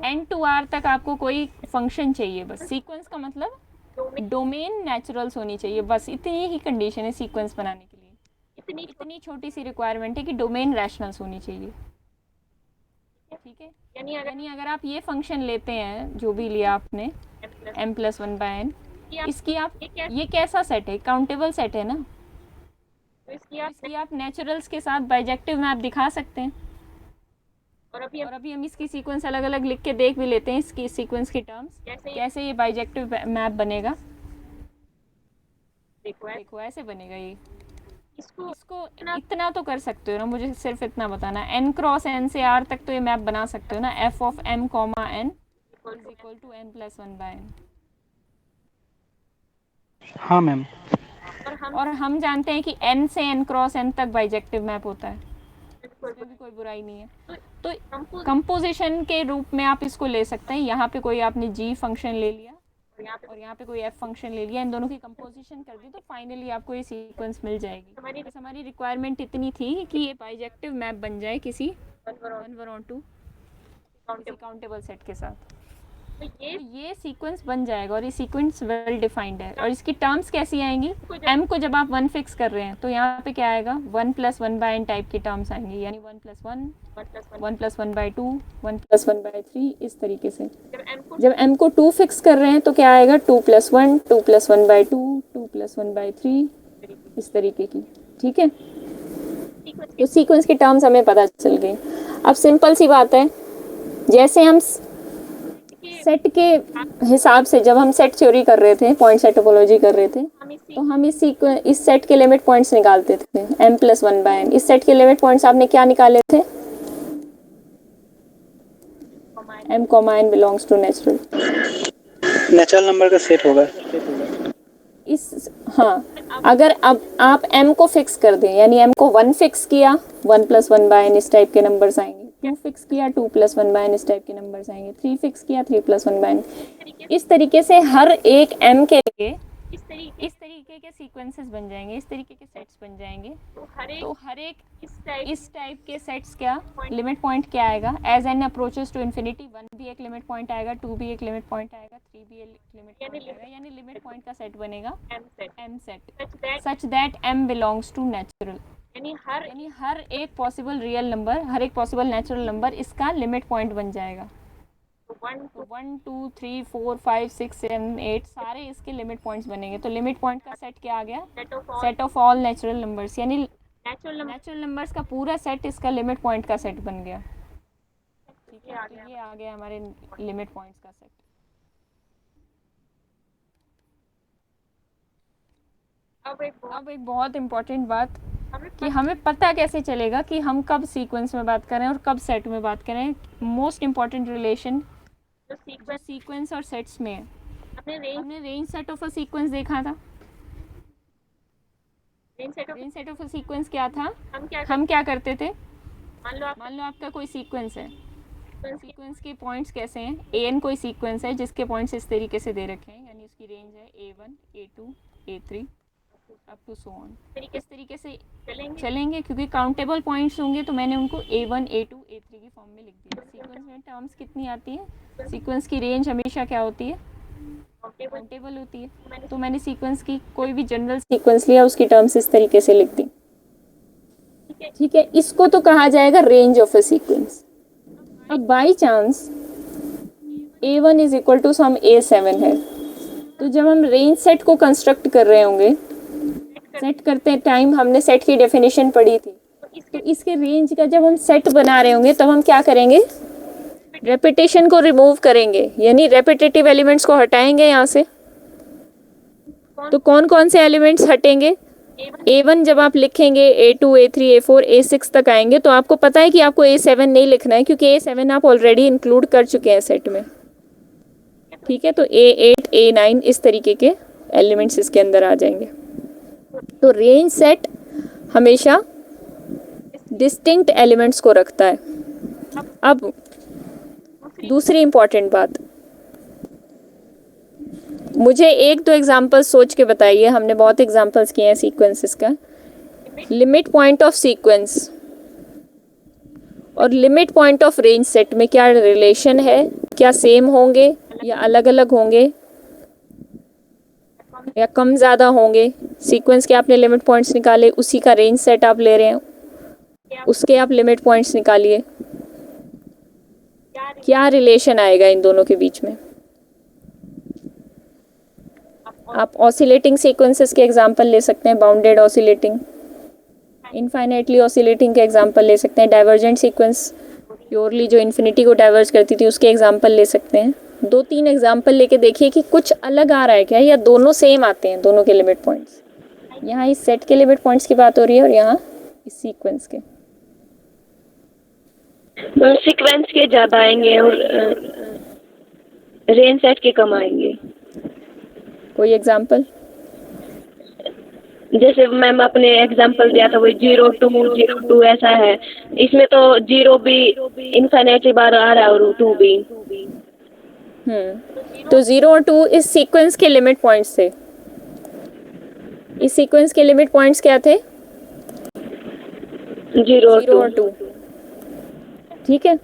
n to r तक आपको कोई फंक्शन चाहिए बस। सीक्वेंस का मतलब डोमेन नेचुरल्स होनी चाहिए, बस इतनी ही कंडीशन है सीक्वेंस बनाने के लिए। इतनी छोटी सी रिक्वायरमेंट है कि डोमेन रैशनल्स होनी चाहिए, ठीक है। यानी अगर आप ये फंक्शन लेते हैं, जो भी लिया आपने m+1/n, इसकी आप ये कैसा सेट है? काउंटेबल सेट है ना, तो इसकी आप नेचुरल्स के साथ बाइजेक्टिव मैप दिखा सकते हैं। और अभी हम इसकी सीक्वेंस अलग अलग लिख के देख भी लेते हैं, इसकी सीक्वेंस की टर्म्स कैसे ये बाइजेक्टिव मैप बनेगा। देखो ऐसे बनेगा ये। इसको इतना तो कर सकते हो ना, मुझे सिर्फ इतना बताना, n क्रॉस n से r तक तो ये मैप बना सकते हो ना, f of m, n is equal to n+1/n। हाँ मैम। और हम जानते हैं कि n से n क्रॉस n तक बाइजेक्टिव मैप होता है, इसमें भी कोई बुराई नहीं है। तो कंपोजिशन के रूप में आप इसको ले सकते हैं। यहाँ पे कोई आपने g फंक्शन ले लिया और यहाँ पे कोई f फंक्शन ले लिया, इन दोनों की कंपोजिशन कर दी, तो फाइनली आपको ये सीक्वेंस मिल जाएगी। बस हमारी रिक्वायरमेंट इतनी थी कि ये बाइजेक्टिव मैप बन जाए किसी 1/2 काउंटेबल सेट के साथ। तो ये सीक्वेंस बन जाएगा और ये सीक्वेंस वेल डिफाइंड है। और इसकी टर्म्स कैसी आएंगी? m को जब आप 1 फिक्स कर रहे हैं तो यहाँ पे क्या आएगा? 1+1/n टाइप की टर्म्स आएंगी, यानी 1+1, 1+1/2, 1+1/3, इस तरीके से। जब m को 2 फिक्स कर रहे हैं तो क्या आएगा? 2+1, 2+1/2, 2+1/3, इस तरीके की, ठीक है। तो सीक्वेंस की टर्म्स हमें पता चल गई। अब सिंपल सी बात है, जैसे हम सेट के हिसाब से, जब हम सेट थ्योरी कर रहे थे, पॉइंट सेट टोपोलॉजी कर रहे थे, तो हम इस सेट के लिमिट पॉइंट्स निकालते थे m+1/n। इस सेट के लिमिट पॉइंट्स आपने क्या निकाले थे? m, n belongs to natural number का सेट होगा इस। हाँ, अगर अब आप m को फिक्स कर दें, यानी m को 1 फिक्स किया, 1+1/n इस टाइप के नंबर्स आएंगे। 2 फिक्स किया, 2+1/n इस टाइप के नंबर्स आएंगे। 3 फिक्स किया, 3+1/n। इस तरीके से हर एक m के लिए इस तरीके के सीक्वेंसेस बन जाएंगे, इस तरीके के सेट्स बन जाएंगे। तो हर एक इस टाइप के सेट्स क्या लिमिट पॉइंट क्या आएगा? As N approaches to infinity, 1 भी एक लिमिट पॉइंट आएगा, 2 भी एक लिमिट पॉइंट आएगा, 3 भी एक लिमिट पॉइंट आएगा, यानी लिमिट पॉइंट का सेट बनेगा m set, such that m belongs to natural. यानी हर एक पॉसिबल रियल नंबर, हर एक पॉसिबल नेचुरल नंबर इसका लिमिट पॉइंट बन जाएगा। 1, 2, 3, 4, 5, 6, 7, 8 सारे इसके लिमिट पॉइंट्स बनेंगे। तो लिमिट पॉइंट का सेट क्या आ गया? Set of all natural numbers, यानी नेचुरल नंबर्स का पूरा सेट इसका लिमिट पॉइंट का सेट बन गया, ठीक है। तो ये आ गया हमारे लिमिट पॉइंट्स का सेट। अब एक बहुत इम्पोर्टेंट बात कि हमें पता कैसे चलेगा कि हम कब सीक्वेंस में बात करें और कब सेट में बात करें। मोस्ट इम्पॉर्टेंट रिलेशन जो सीक्वेंस और सेट्स में है। हमने range set of a sequence देखा था। Range set of a sequence क्या था? हम क्या करते थे? मान लो आपका कोई सीक्वेंस है, सीक्वेंस के पॉइंट्स कैसे हैं? an कोई सीक्वेंस है जिसके पॉइंट्स इस तरीके से दे रखे हैं, यानी उसकी रेंज है a1, a2, a3 up to so on. इस तरीके से चलेंगे क्योंकि काउंटेबल पॉइंट्स होंगे, तो मैंने उनको a1, a2, a3 की फॉर्म में लिख दिया। सीक्वेंस में टर्म्स कितनी आती है? सीक्वेंस की रेंज हमेशा क्या होती है? काउंटेबल होती है। तो मैंने सीक्वेंस की कोई भी जनरल सीक्वेंस लिया, उसकी टर्म्स इस तरीके से लिख दी, ठीक है। इसको तो कहा जाएगा रेंज ऑफ अ सीक्वेंस। अब by chance a1 is equal to some a7 है, तो जब हम रेंज सेट को कंस्ट्रक्ट कर रहे होंगे, सेट करते टाइम हमने सेट की डेफिनेशन पढ़ी थी, तो इसके रेंज का जब हम सेट बना रहे होंगे तब हम क्या करेंगे, रेपिटेशन को रिमूव करेंगे, यानी रेपिटेटिव एलिमेंट्स को हटाएंगे यहाँ से। तो कौन कौन से एलिमेंट्स हटेंगे, A1 जब आप लिखेंगे A2 A3 A4 A6 तक आएंगे तो आपको पता है कि आपको A7 नहीं लिखना है क्योंकि A7 आप ऑलरेडी इंक्लूड कर चुके हैं सेट में, ठीक है। तो A8 A9 इस तरीके के एलिमेंट्स इसके अंदर आ जाएंगे। तो रेंज सेट हमेशा डिस्टिंक्ट एलिमेंट्स को रखता है। अब दूसरी इंपॉर्टेंट बात, मुझे एक दो एग्जांपल्स सोच के बताइए, हमने बहुत एग्जांपल्स किए हैं सीक्वेंसेस का। लिमिट पॉइंट ऑफ सीक्वेंस और limit point of range set में क्या रिलेशन है, क्या सेम होंगे या अलग अलग होंगे या कम ज़्यादा होंगे। सीक्वेंस के आपने लिमिट पॉइंट्स निकाले, उसी का रेंज सेट आप ले रहे हैं, उसके आप लिमिट पॉइंट्स निकालिए, क्या रिलेशन आएगा इन दोनों के बीच में। आप ऑसिलेटिंग सीक्वेंसेस के एग्जांपल ले सकते हैं, बाउंडेड ऑसिलेटिंग, इनफाइनाइटली ऑसिलेटिंग के एग्जांपल ले सकते हैं, डाइवर्जेंट सीक्वेंस प्योरली जो इन्फिनिटी को डाइवर्ज करती थी उसके एग्जांपल ले सकते हैं। 2-3 एग्जांपल लेके देखिए कि कुछ अलग आ रहा है क्या या दोनों सेम आते हैं, दोनों के लिमिट पॉइंट्स। यहाँ इस सेट के लिमिट पॉइंट्स की बात हो रही है और यहाँ इस सीक्वेंस के। सीक्वेंस के ज़्यादा आएंगे और रेंज सेट के कम आएंगे। कोई एग्जांपल? जैसे मैम आपने एग्जांपल दिया था वो 0 2 ऐसा है, इसमें तो 0 भी इनफाइनाइटली बार आ रहा है और 2 भी। तो 0 और 2 इस सीक्वेंस के लिमिट पॉइंट्स थे। इस सीक्वेंस के लिमिट पॉइंट्स क्या थे? 0 और 2, ठीक है।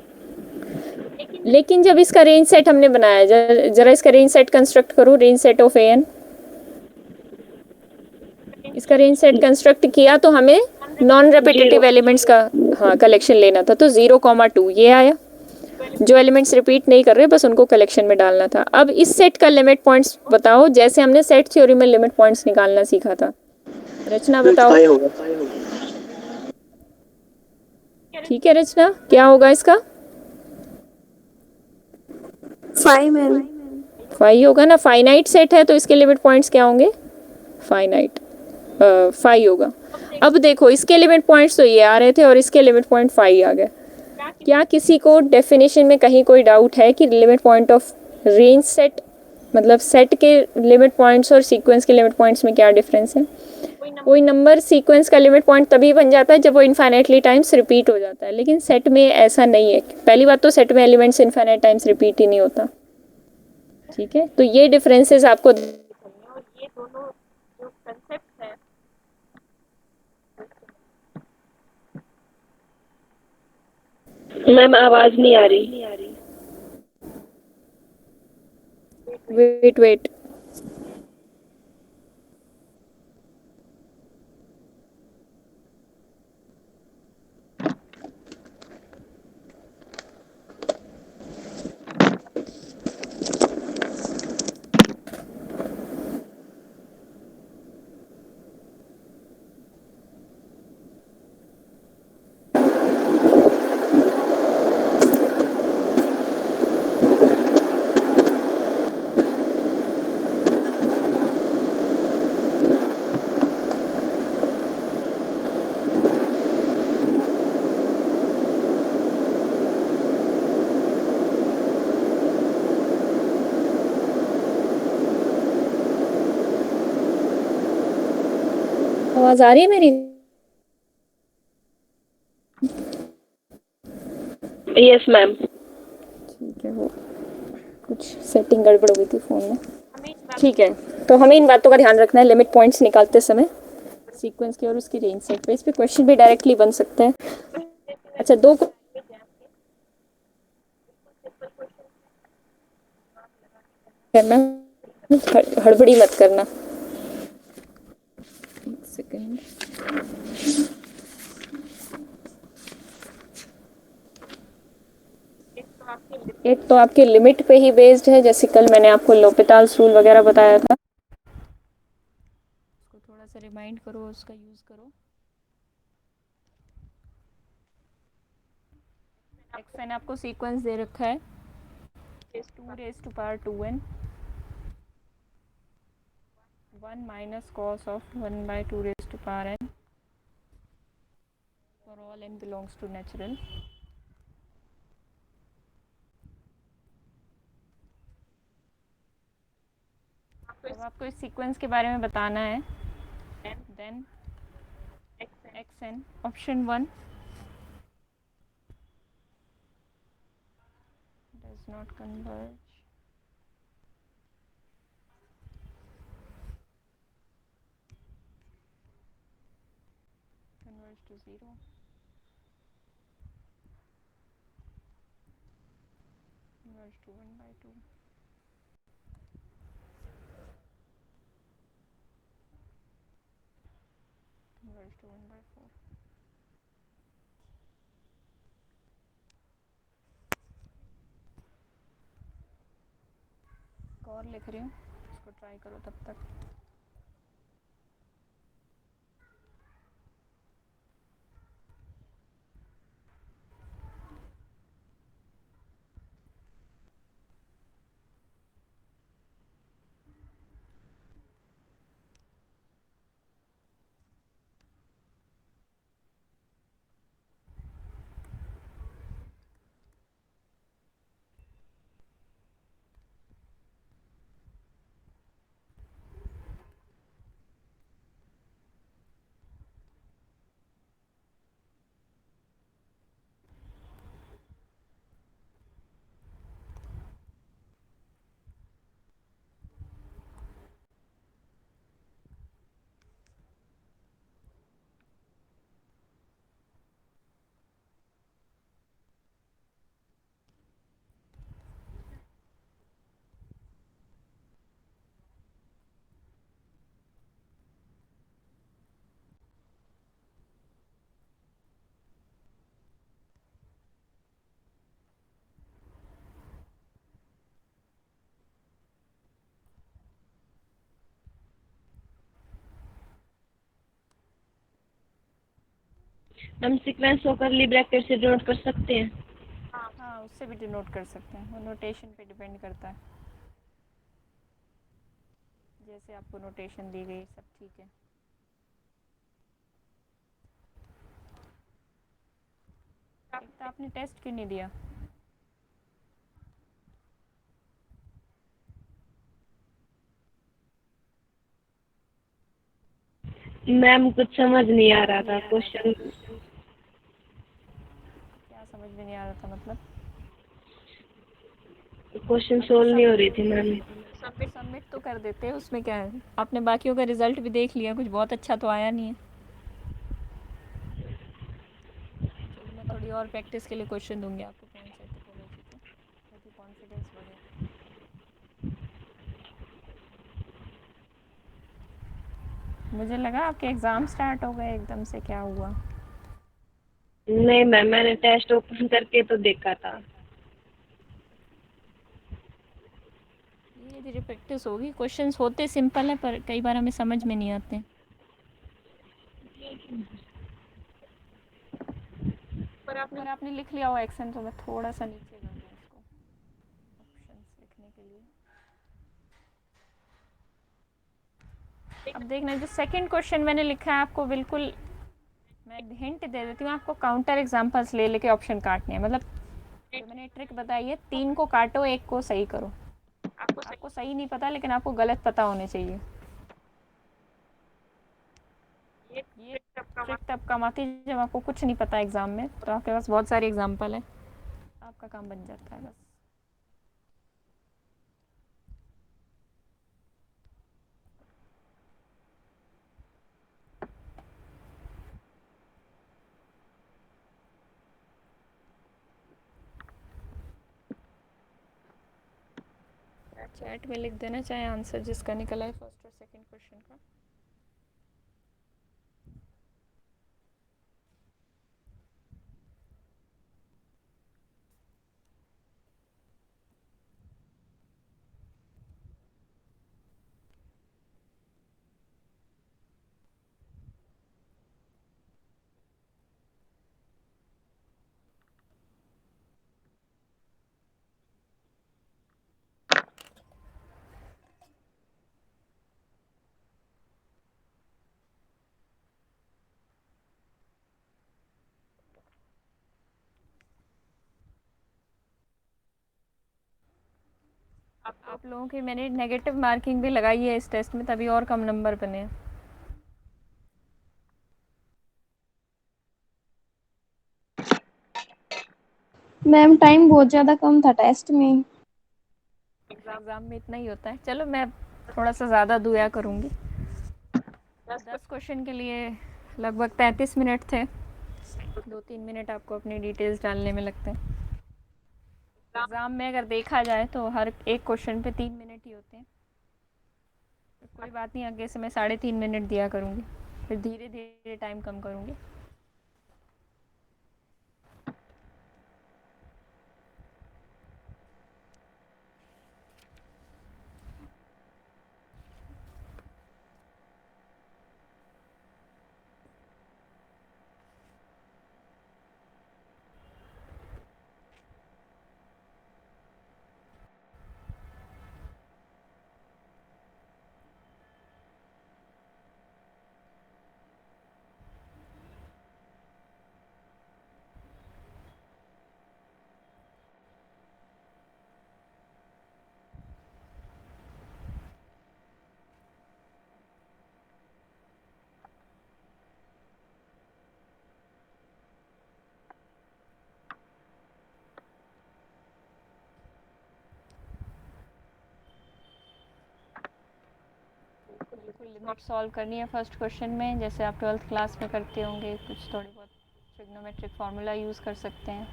लेकिन जब इसका रेंज सेट हमने बनाया, जरा इसका रेंज सेट कंस्ट्रक्ट करो, रेंज सेट ऑफ एन। इसका रेंज सेट कंस्ट्रक्ट किया तो हमें नॉन रेपिटेटिव एलिमेंट्स का कलेक्शन लेना था। तो 0, 2 ये आया, जो एलिमेंट्स रिपीट नहीं कर रहे बस उनको कलेक्शन में डालना था। अब इस सेट का लिमिट पॉइंट्स बताओ, जैसे हमने सेट थ्योरी में लिमिट पॉइंट्स निकालना सीखा था। रचना बताओ। ठीक है रचना, क्या होगा इसका? 5 मैम। 5 होगा ना, फाइनाइट सेट है तो इसके लिमिट पॉइंट्स क्या होंगे? फाइनाइट 5 होगा। अब देखो इसके लिमिट पॉइंट्स तो ये आ रहे थे और इसके लिमिट पॉइंट 5 आ गए। क्या किसी को डेफिनेशन में कहीं कोई डाउट है कि limit point of range set मतलब सेट के लिमिट पॉइंट्स और सीक्वेंस के लिमिट पॉइंट्स में क्या डिफरेंस है? कोई नंबर सीक्वेंस का लिमिट पॉइंट तभी बन जाता है जब वो इनफाइनाइटली टाइम्स रिपीट हो जाता है, लेकिन सेट में ऐसा नहीं है। पहली बात तो सेट में एलिमेंट्स इनफाइनाइट टाइम्स रिपीट ही नहीं होता, ठीक है। तो ये डिफरेंसेस आपको ये दोनों जो कंसेप्ट है मैम आवाज नहीं आ रही। वेट आवाज आ रही है मेरी? Yes ma'am. ठीक है, वो कुछ सेटिंग गड़बड़ हो गई थी फ़ोन में। ठीक है, तो हमें इन बातों का ध्यान रखना है लिमिट पॉइंट्स निकालते समय सीक्वेंस के और उसकी रेंज सेट पे। इस पे क्वेश्चन भी डायरेक्टली बन सकता है। अच्छा, दो करना, हड़बड़ी मत करना। एक सेकेंड। एक तो आपके लिमिट पे ही बेस्ड है, जैसे कल मैंने आपको लोपिताल्स रूल वगैरह बताया था, उसको थोड़ा सा रिमाइंड करो, उसका यूज़ करो। एक्सएन आपको सीक्वेंस दे रखा है 2 raise to power 2n 1 minus cos of 1 by 2 raised to power n for all n belongs to natural। अब आपको इस सीक्वेंस के बारे में बताना है। Then xn option 1 does not converge, converge to 0, converge to 1 by 2, converge to 1 by 4। और लिख रही हूँ, इसको ट्राई करो तब तक। हम सीक्वेंस होकर ली ब्रैकेट से डिनोट कर सकते हैं। हाँ, उससे भी डिनोट कर सकते हैं, वो नोटेशन पे डिपेंड करता है, जैसे आपको नोटेशन दी गई सब ठीक है। एक तो आपने टेस्ट क्यों नहीं दिया? मैम कुछ समझ नहीं आ रहा था क्वेश्चन। क्या समझ में नहीं आ रहा था मतलब? क्वेश्चन सोल्व नहीं हो रही थी मैम। सबमिट तो कर देते हैं, उसमें क्या है। आपने बाकियों का रिजल्ट भी देख लिया, कुछ बहुत अच्छा तो आया नहीं है। चलो मैं थोड़ी और प्रैक्टिस के लिए क्वेश्चन दूंगी आपको पॉइंट सेट टोपोलॉजी के, ताकि कॉन्फिडेंस बढ़े। मुझे लगा आपके एग्ज़ाम स्टार्ट हो गए एकदम से, क्या हुआ? नहीं मैम, मैंने टेस्ट ओपन करके तो देखा था। धीरे धीरे प्रैक्टिस होगी, क्वेश्चंस होते सिंपल है पर कई बार हमें समझ में नहीं आते। पर आपने लिख लिया हो एक्शन, तो मैं थोड़ा सा नीचे कर दूँ इसको ऑप्शंस लिखने के लिए। अब देखना, जो सेकंड क्वेश्चन मैंने लिखा है आपको बिल्कुल, मैं एक हिंट दे देती हूँ आपको, काउंटर एग्जांपल्स ले लेके ऑप्शन काटने हैं। मतलब जो मैंने ट्रिक बताई है, 3 को काटो, 1 को सही करो। आपको सही नहीं पता, लेकिन आपको गलत पता होने चाहिए। ये ट्रिक तब काम आती है जब आपको कुछ नहीं पता एग्जाम में, तो आपके पास बहुत सारे एग्जाम्पल है, आपका काम बन जाता है बस। चैट में लिख देना चाहे आंसर जिसका निकला है फर्स्ट और सेकंड क्वेश्चन का। आप लोगों की मैंने नेगेटिव मार्किंग भी लगाई है इस टेस्ट में, तभी और कम नंबर बने हैं। मैम टाइम बहुत ज्यादा कम था टेस्ट में। एग्ज़ाम में इतना ही होता है। चलो मैं थोड़ा सा ज़्यादा दुआ करूँगी। 10 क्वेश्चन के लिए लगभग 33 मिनट थे। 2-3 मिनट आपको अपनी डिटेल्स डालने में लगते हैं। एग्ज़ाम में अगर देखा जाए तो हर एक क्वेश्चन पे 3 मिनट ही होते हैं। तो कोई बात नहीं, आगे से मैं 3.5 मिनट दिया करूँगी, फिर धीरे धीरे टाइम कम करूँगी। बिल्कुल लिमिट सॉल्व करनी है फर्स्ट क्वेश्चन में, जैसे आप 12th क्लास में करते होंगे। कुछ थोड़ी बहुत ट्रिग्नोमेट्रिक फार्मूला यूज़ कर सकते हैं,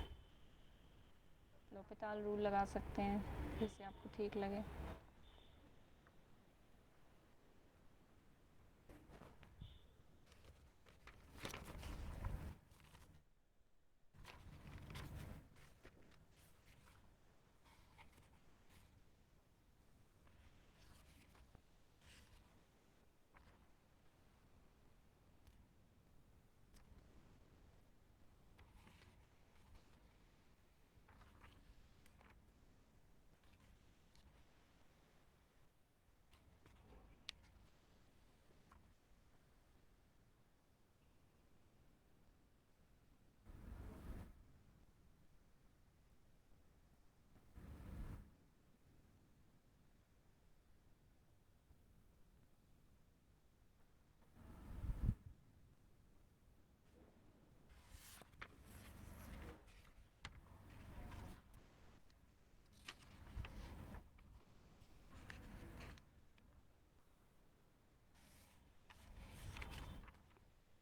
लोपिताल रूल लगा सकते हैं, जिससे आपको ठीक लगे।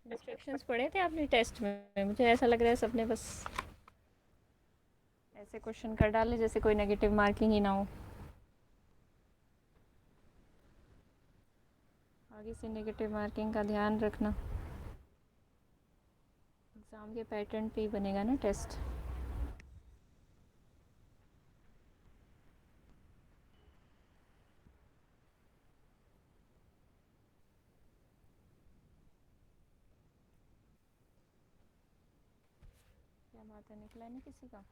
इंस्ट्रक्शंस पढ़े थे आपने टेस्ट में? मुझे ऐसा लग रहा है सबने बस ऐसे क्वेश्चन कर डाले जैसे कोई नेगेटिव मार्किंग ही ना हो। आगे से नेगेटिव मार्किंग का ध्यान रखना। एग्ज़ाम के पैटर्न पे ही बनेगा ना टेस्ट। क्या माता निकला नहीं किसी का?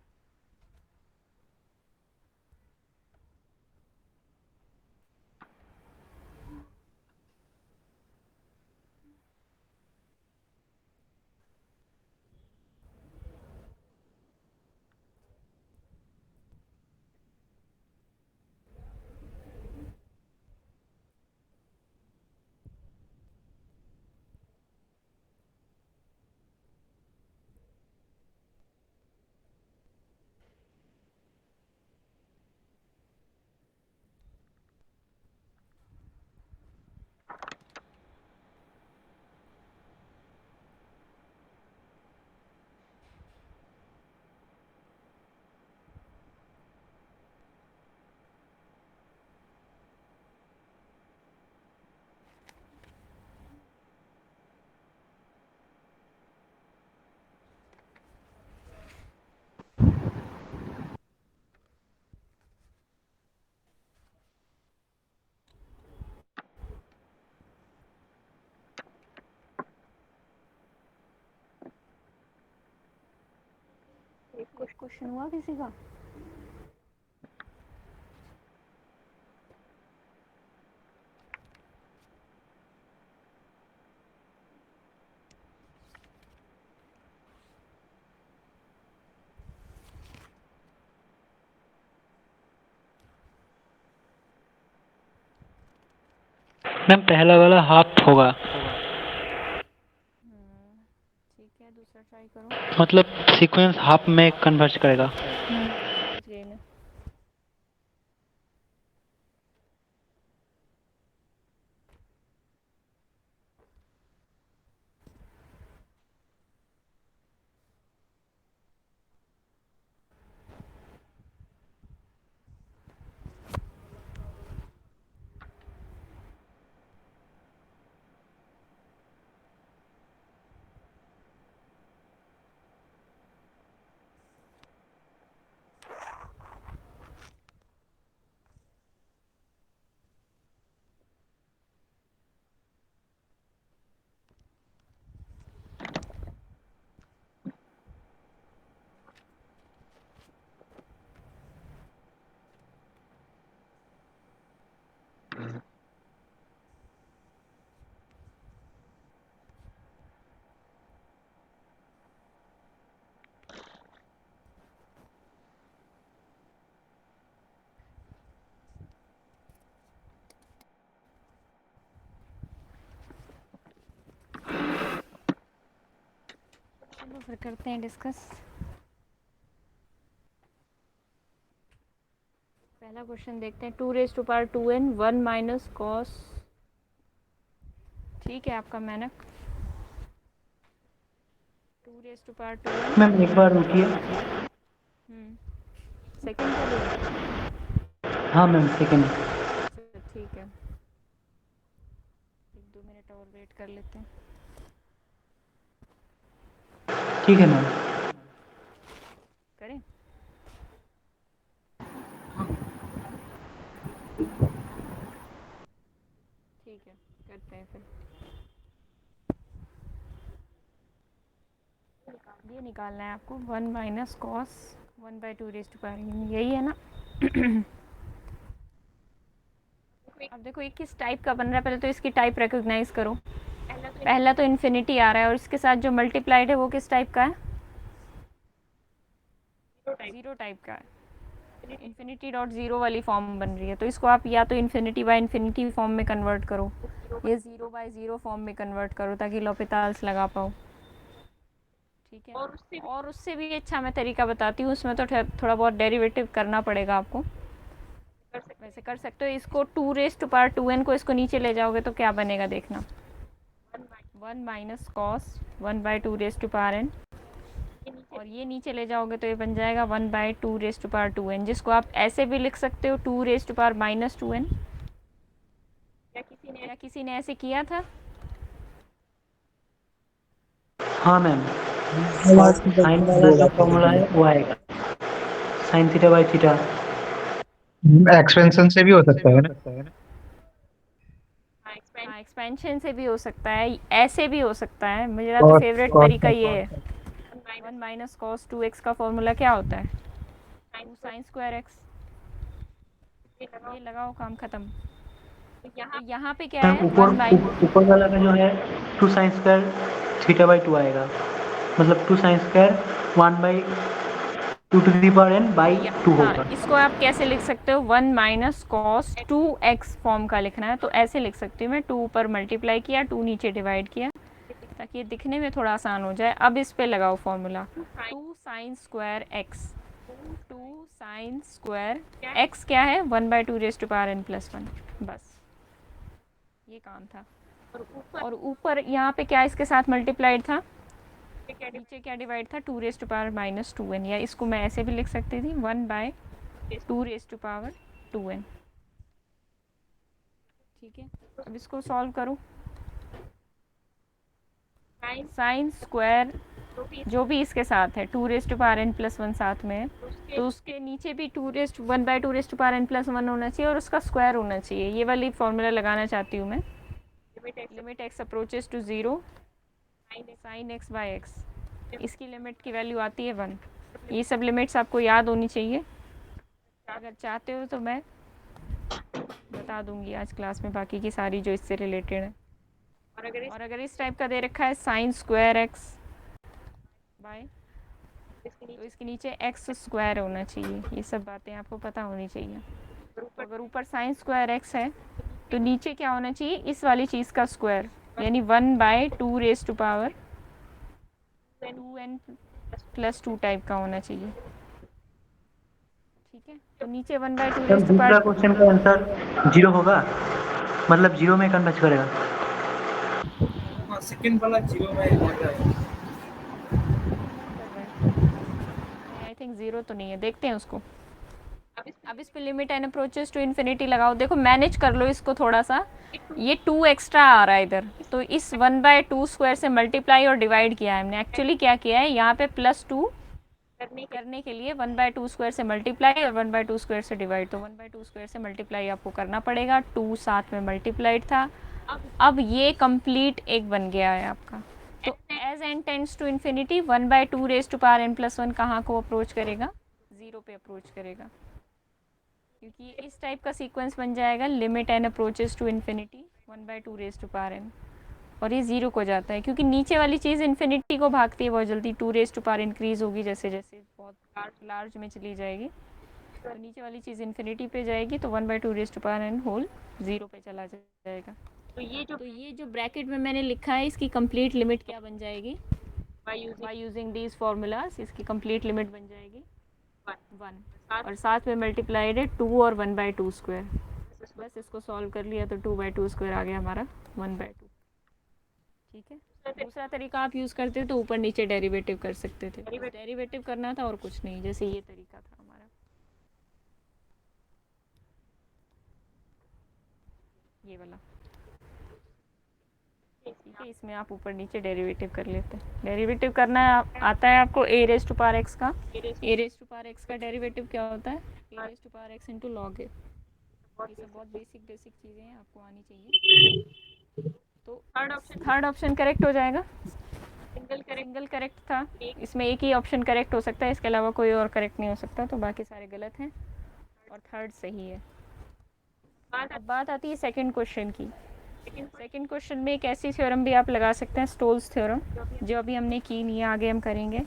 एक क्वेश्चन हुआ किसी का? मैम पहला वाला हाफ होगा, ठीक है, दूसरा ट्राई करो। मतलब सीक्वेंस हाफ में कन्वर्ट करेगा। समझ गई मैं। चलो फिर करते हैं डिस्कस। पहला क्वेश्चन देखते हैं। 2⁻²n 1 माइनस कॉस, ठीक है आपका मेनक। 2⁻²n। मैम एक बार रुकिए। सेकंड का लूँ? हाँ मैम सेकेंड। ठीक है, 1-2 मिनट और वेट कर लेते हैं। ठीक है मैम। करें? ठीक है, करते हैं फिर। ये निकालना है आपको 1 माइनस कॉस 1/2, यही है ना? अब देखो ये किस टाइप का बन रहा है, पहले तो इसकी टाइप रिकॉग्नाइज करो। पहला तो इन्फिनिटी आ रहा है और इसके साथ जो मल्टीप्लाइड है वो किस टाइप का है? जीरो टाइप का है। इन्फिनिटी डॉट ज़ीरो वाली फॉर्म बन रही है, तो इसको आप या तो इन्फिनिटी बाय इन्फिनिटी फॉर्म में कन्वर्ट करो या 0/0 फॉर्म में कन्वर्ट करो ताकि लॉपिताल्स लगा पाओ। ठीक है, और उससे भी अच्छा मैं तरीका बताती हूँ, उसमें तो थोड़ा बहुत डेरिवेटिव करना पड़ेगा आपको। वैसे कर सकते हो इसको 2⁻²n को इसको नीचे ले जाओगे तो क्या बनेगा देखना। 1 माइनस कॉस 1/2n, और ये नीचे ले जाओगे तो ये बन जाएगा 1/2n, जिसको आप ऐसे भी लिख सकते हो 2⁻²n। क्या किसी ने ऐसे किया था? हाँ मैम, और साइन वाला जो फॉर्मूला है वो आएगा, sine theta by theta. Expansion से भी हो सकता है ना। हाँ, एक्सपेंशन से भी हो सकता है, ऐसे भी हो सकता है। मेरा तो फेवरेट तरीका ये है। 1 माइनस कॉस 2x का फॉर्मूला क्या होता है? 2 साइन स्क्वायर x। ये लगाओ, काम खत्म। तो यहाँ पे क्या है? ऊपर वाला का जो है 2 साइन स्क्वायर थीटा बाई 2 आएगा, मतलब 2 साइन स्क्वायर 1/2n/2 होगा। इसको आप कैसे लिख सकते हो? 1 माइनस कॉस 2x फॉर्म का लिखना है तो ऐसे लिख सकती हूँ मैं। 2 ऊपर मल्टीप्लाई किया, 2 नीचे डिवाइड किया, ताकि ये दिखने में थोड़ा आसान हो जाए। अब इस पे लगाओ formula 2 sine square x. 2 sine square x क्या है? 1/2n+1। बस ये काम था। और ऊपर यहाँ पे क्या इसके साथ मल्टीप्लाइड था? नीचे क्या डिवाइड था? 2⁻²n, या इसको मैं ऐसे भी लिख सकती थी 1/2n। ठीक है, अब इसको सॉल्व करो। साइन स्क्वायर जो भी इसके साथ है 2⁻n+1 साथ में है, तो उसके नीचे भी 1/2n+1 होना चाहिए और उसका स्क्वायर होना चाहिए। ये वाली फॉर्मूला लगाना चाहती हूँ मैं। Limit x approaches to 0 sine x by x, इसकी लिमिट की वैल्यू आती है 1। ये सब लिमिट्स आपको याद होनी चाहिए। अगर चाहते हो तो मैं बता दूंगी आज क्लास में बाकी की सारी जो इससे रिलेटेड है। और अगर इस टाइप का दे रखा है साइन स्क्वायर x बाय, तो इसके नीचे x स्क्वायर होना चाहिए। ये सब बातें आपको पता होनी चाहिए। तो अगर ऊपर साइन स्क्वायर x है तो नीचे क्या होना चाहिए, इस वाली चीज़ का स्क्वायर, यानी 1/2 raise to power 2n+2 type का होना चाहिए। ठीक है, तो नीचे 1/2 सर रेज टू दूसरा पावर क्वेश्चन का आंसर 0 होगा, मतलब 0 में कन्वर्ज करेगा। हाँ, सेकंड वाला 0 में हो जाएगा। नहीं, आई थिंक 0 तो नहीं है, देखते हैं उसको। अब इस पे limit and approaches to infinity लगाओ। देखो मैनेज कर लो इसको थोड़ा सा, ये 2 एक्स्ट्रा आ रहा है इधर, तो इस 1/2 स्क्वायर से मल्टीप्लाई और डिवाइड किया है हमने। एक्चुअली क्या किया है, यहाँ पे +2 करने के लिए 1/2 स्क्वायर से मल्टीप्लाई और 1/2 स्क्वायर से डिवाइड, तो 1/2 स्क्वायर से मल्टीप्लाई आपको करना पड़ेगा, 2 साथ में मल्टीप्लाइड था। अब ये कंप्लीट एक बन गया है आपका। तो as n tends to infinity 1/2 raise to power n+1 कहाँ को अप्रोच करेगा, 0 पे अप्रोच करेगा, क्योंकि इस टाइप का सीक्वेंस बन जाएगा, limit n approaches to infinity 1/2 raise to power n, और ये 0 को जाता है क्योंकि नीचे वाली चीज़ इन्फिनिटी को भागती है बहुत जल्दी, 2 रेज टू पावर इंक्रीज होगी जैसे जैसे बहुत लार्ज में चली जाएगी, तो नीचे वाली चीज़ इन्फिनिटी पे जाएगी, तो 1/2 raise to power n whole 0 पे चला जाएगा। तो ये जो ब्रैकेट में मैंने लिखा है, इसकी कंप्लीट लिमिट क्या बन जाएगी, बाय यूजिंग दीज फार्मूलाज, इसकी कंप्लीट लिमिट बन जाएगी 1, और साथ में मल्टीप्लाइड है 2 और 1/2 स्क्वायर। बस इसको सॉल्व कर लिया तो 2/2 स्क्वायर आ गया हमारा 1/2। ठीक है, दूसरा तरीका आप यूज़ करते तो ऊपर नीचे डेरिवेटिव कर सकते थे, डेरिवेटिव करना था और कुछ नहीं, जैसे ये तरीका था हमारा, ये वाला। ठीक है, इसमें आप ऊपर नीचे डेरिवेटिव कर लेते हैं। डेरिवेटिव करना आता है आपको, a raise to power x का, a raise to power x का डेरिवेटिव क्या होता है, a raise to power x into log a। ये सब बहुत बेसिक चीज़ें हैं, आपको आनी चाहिए। तो थर्ड ऑप्शन करेक्ट हो जाएगा, सिंगल करेक्ट था, इसमें एक ही ऑप्शन करेक्ट हो सकता है, इसके अलावा कोई और करेक्ट नहीं हो सकता, तो बाकी सारे गलत हैं और थर्ड सही है। अब बात आती है सेकंड क्वेश्चन की। सेकंड क्वेश्चन में एक ऐसी थ्योरम भी आप लगा सकते हैं, स्टोल्स थ्योरम, जो अभी हमने की नहीं है, आगे हम करेंगे।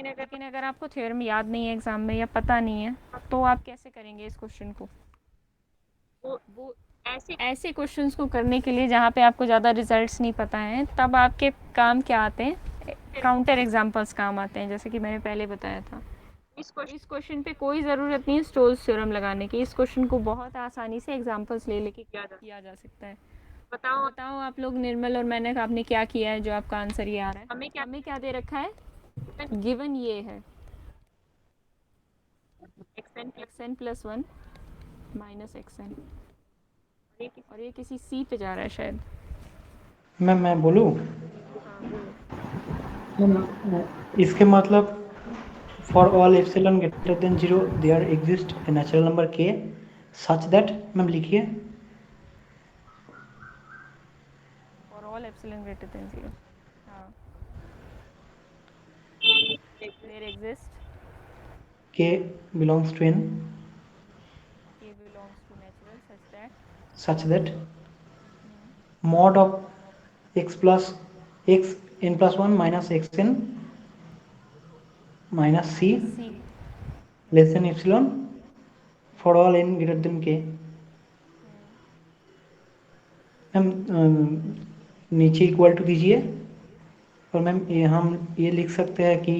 लेकिन अगर आपको थ्योरम याद नहीं है एग्ज़ाम में या पता नहीं है, तो आप कैसे करेंगे इस क्वेश्चन को, वो ऐसे क्वेश्चंस को करने के लिए जहाँ पे आपको ज़्यादा रिजल्ट्स नहीं पता हैं, तब आपके काम क्या आते हैं, काउंटर एग्जांपल्स काम आते हैं, जैसे कि मैंने पहले बताया था। इस क्वेश्चन पे कोई ज़रूरत नहीं है स्टोल्स थ्योरम लगाने की, इस क्वेश्चन को बहुत आसानी से एग्जांपल्स ले लेके किया जा सकता है। बताओ आप लोग, निर्मल और मैंने, आपने क्या किया है जो आपका आंसर ये आ रहा है। हमें क्या दे रखा है, गिवन ये है xn+1 माइनस xn, और ये किसी c पे जा रहा है शायद। मैं बोलूँ, इसके मतलब for all epsilon greater than 0 there exist a natural number k such that, ma'am लिखिए, for all epsilon greater than 0, हाँ, there exist k belongs to n k belongs to natural such that mod of x plus x n plus 1 minus xn minus c less than epsilon for all n greater than k। Ma'am नीचे equal to दीजिए, और ma'am ये हम ये लिख सकते हैं कि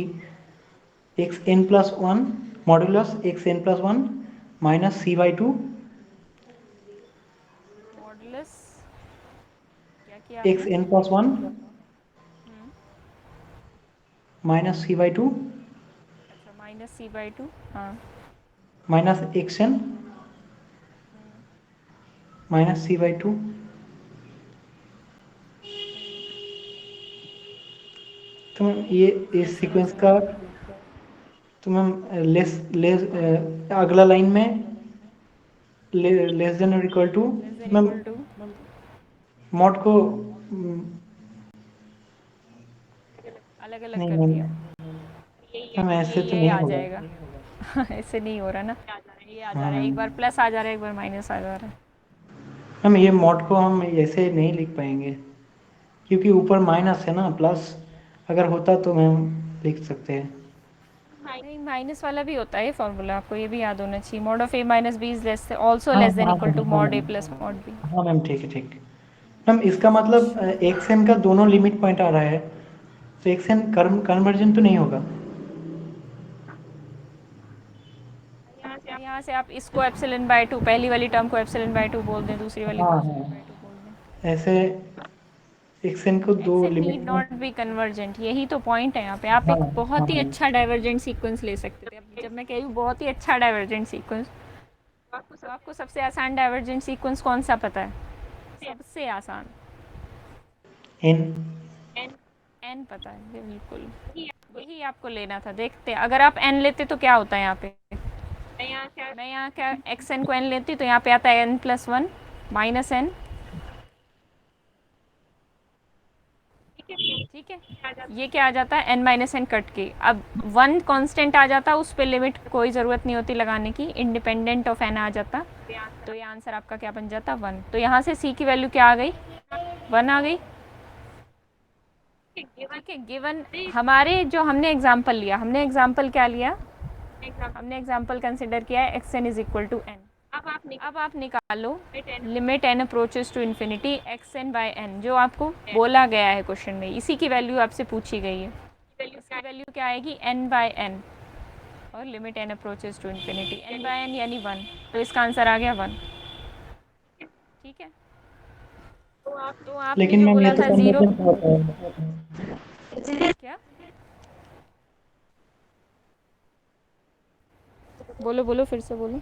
xn+1 modulus xn+1 minus c/2 modulus क्या किया xn+1 माइनस c/2 अच्छा, माइनस c/2, हाँ, माइनस xn माइनस c/2। तो मैम ये इस सीक्वेंस का, तो मैम लेस लेस अगला लाइन में लेस देन और इक्वल टू, मैम मॉड को अलग अलग नहीं कर दिया, मैम ऐसे तो ये नहीं आ होगा। जाएगा ऐसे नहीं हो रहा ना, ये आ जा रहा है, एक बार प्लस आ जा रहा है, एक बार माइनस आ जा रहा है। मैम ये मॉड को हम ऐसे नहीं लिख पाएंगे, क्योंकि ऊपर माइनस है ना, प्लस अगर होता तो मैम लिख सकते हैं। नहीं, माइनस वाला भी होता है फॉर्मूला, आपको ये भी याद होना चाहिए। Mod of a minus b is less also less than equal to mod a plus mod b. हाँ मैम, ठीक है ठीक। मैम इसका मतलब एक्स एन का दोनों लिमिट पॉइंट आ रहा है, तो एक्स एन कन्वर्जन तो नहीं होगा। यहाँ से आप इसको एप्सिलन बाय 2, पहली वाली टर्म को एप्सिलन बाय 2 बोल दें, दूसरी वाली को हाँ एप्सिलन हाँ, बाय 2 बोल दें। ऐसे एक्स एन को दो एक्सेल लिमिट नीड में। नॉट बी कन्वर्जेंट, यही तो पॉइंट है यहाँ पे। आप हाँ एक बहुत ही हाँ अच्छा डाइवर्जेंट सीक्वेंस ले सकते थे। अब जब मैं कह रही हूँ बहुत ही अच्छा डाइवर्जेंट सीक्वेंस, तो आपको सबसे आसान डाइवर्जेंट सीक्वेंस कौन सा पता है? सबसे आसान एन। एन पता है, ये बिल्कुल यही आपको लेना था। देखते अगर आप एन लेते तो क्या होता है यहाँ पे। मैं यहाँ क्या एक्स एन को एन लेती तो यहाँ पे आता है n plus one minus n, ठीक है। ये क्या आ जाता है, एन माइनस एन कट के। अब वन कांस्टेंट आ जाता, उस पर लिमिट कोई ज़रूरत नहीं होती लगाने की, इंडिपेंडेंट ऑफ एन आ जाता। तो ये आंसर आपका क्या बन जाता, वन। तो यहाँ से सी की वैल्यू क्या आ गई, वन आ गई, ठीक है। गिवन हमारे जो हमने एग्जाम्पल लिया, हमने एग्जाम्पल क्या लिया, हमने एग्जाम्पल कंसिडर किया है x n is equal to n. अब आप निकालो limit n approaches to infinity x n by n, जो आपको बोला गया है क्वेश्चन में, इसी की वैल्यू आपसे पूछी गई है। इसकी वैल्यू क्या आएगी, एन बाय एन, और limit n approaches to infinity n by n यानी वन। तो इसका आंसर आ गया वन, ठीक है। तो आपने लेकिन जो मैम ये बोला तो था जीरो, कन्वर्जन होता है। क्या बोलो बोलो फिर से बोलो।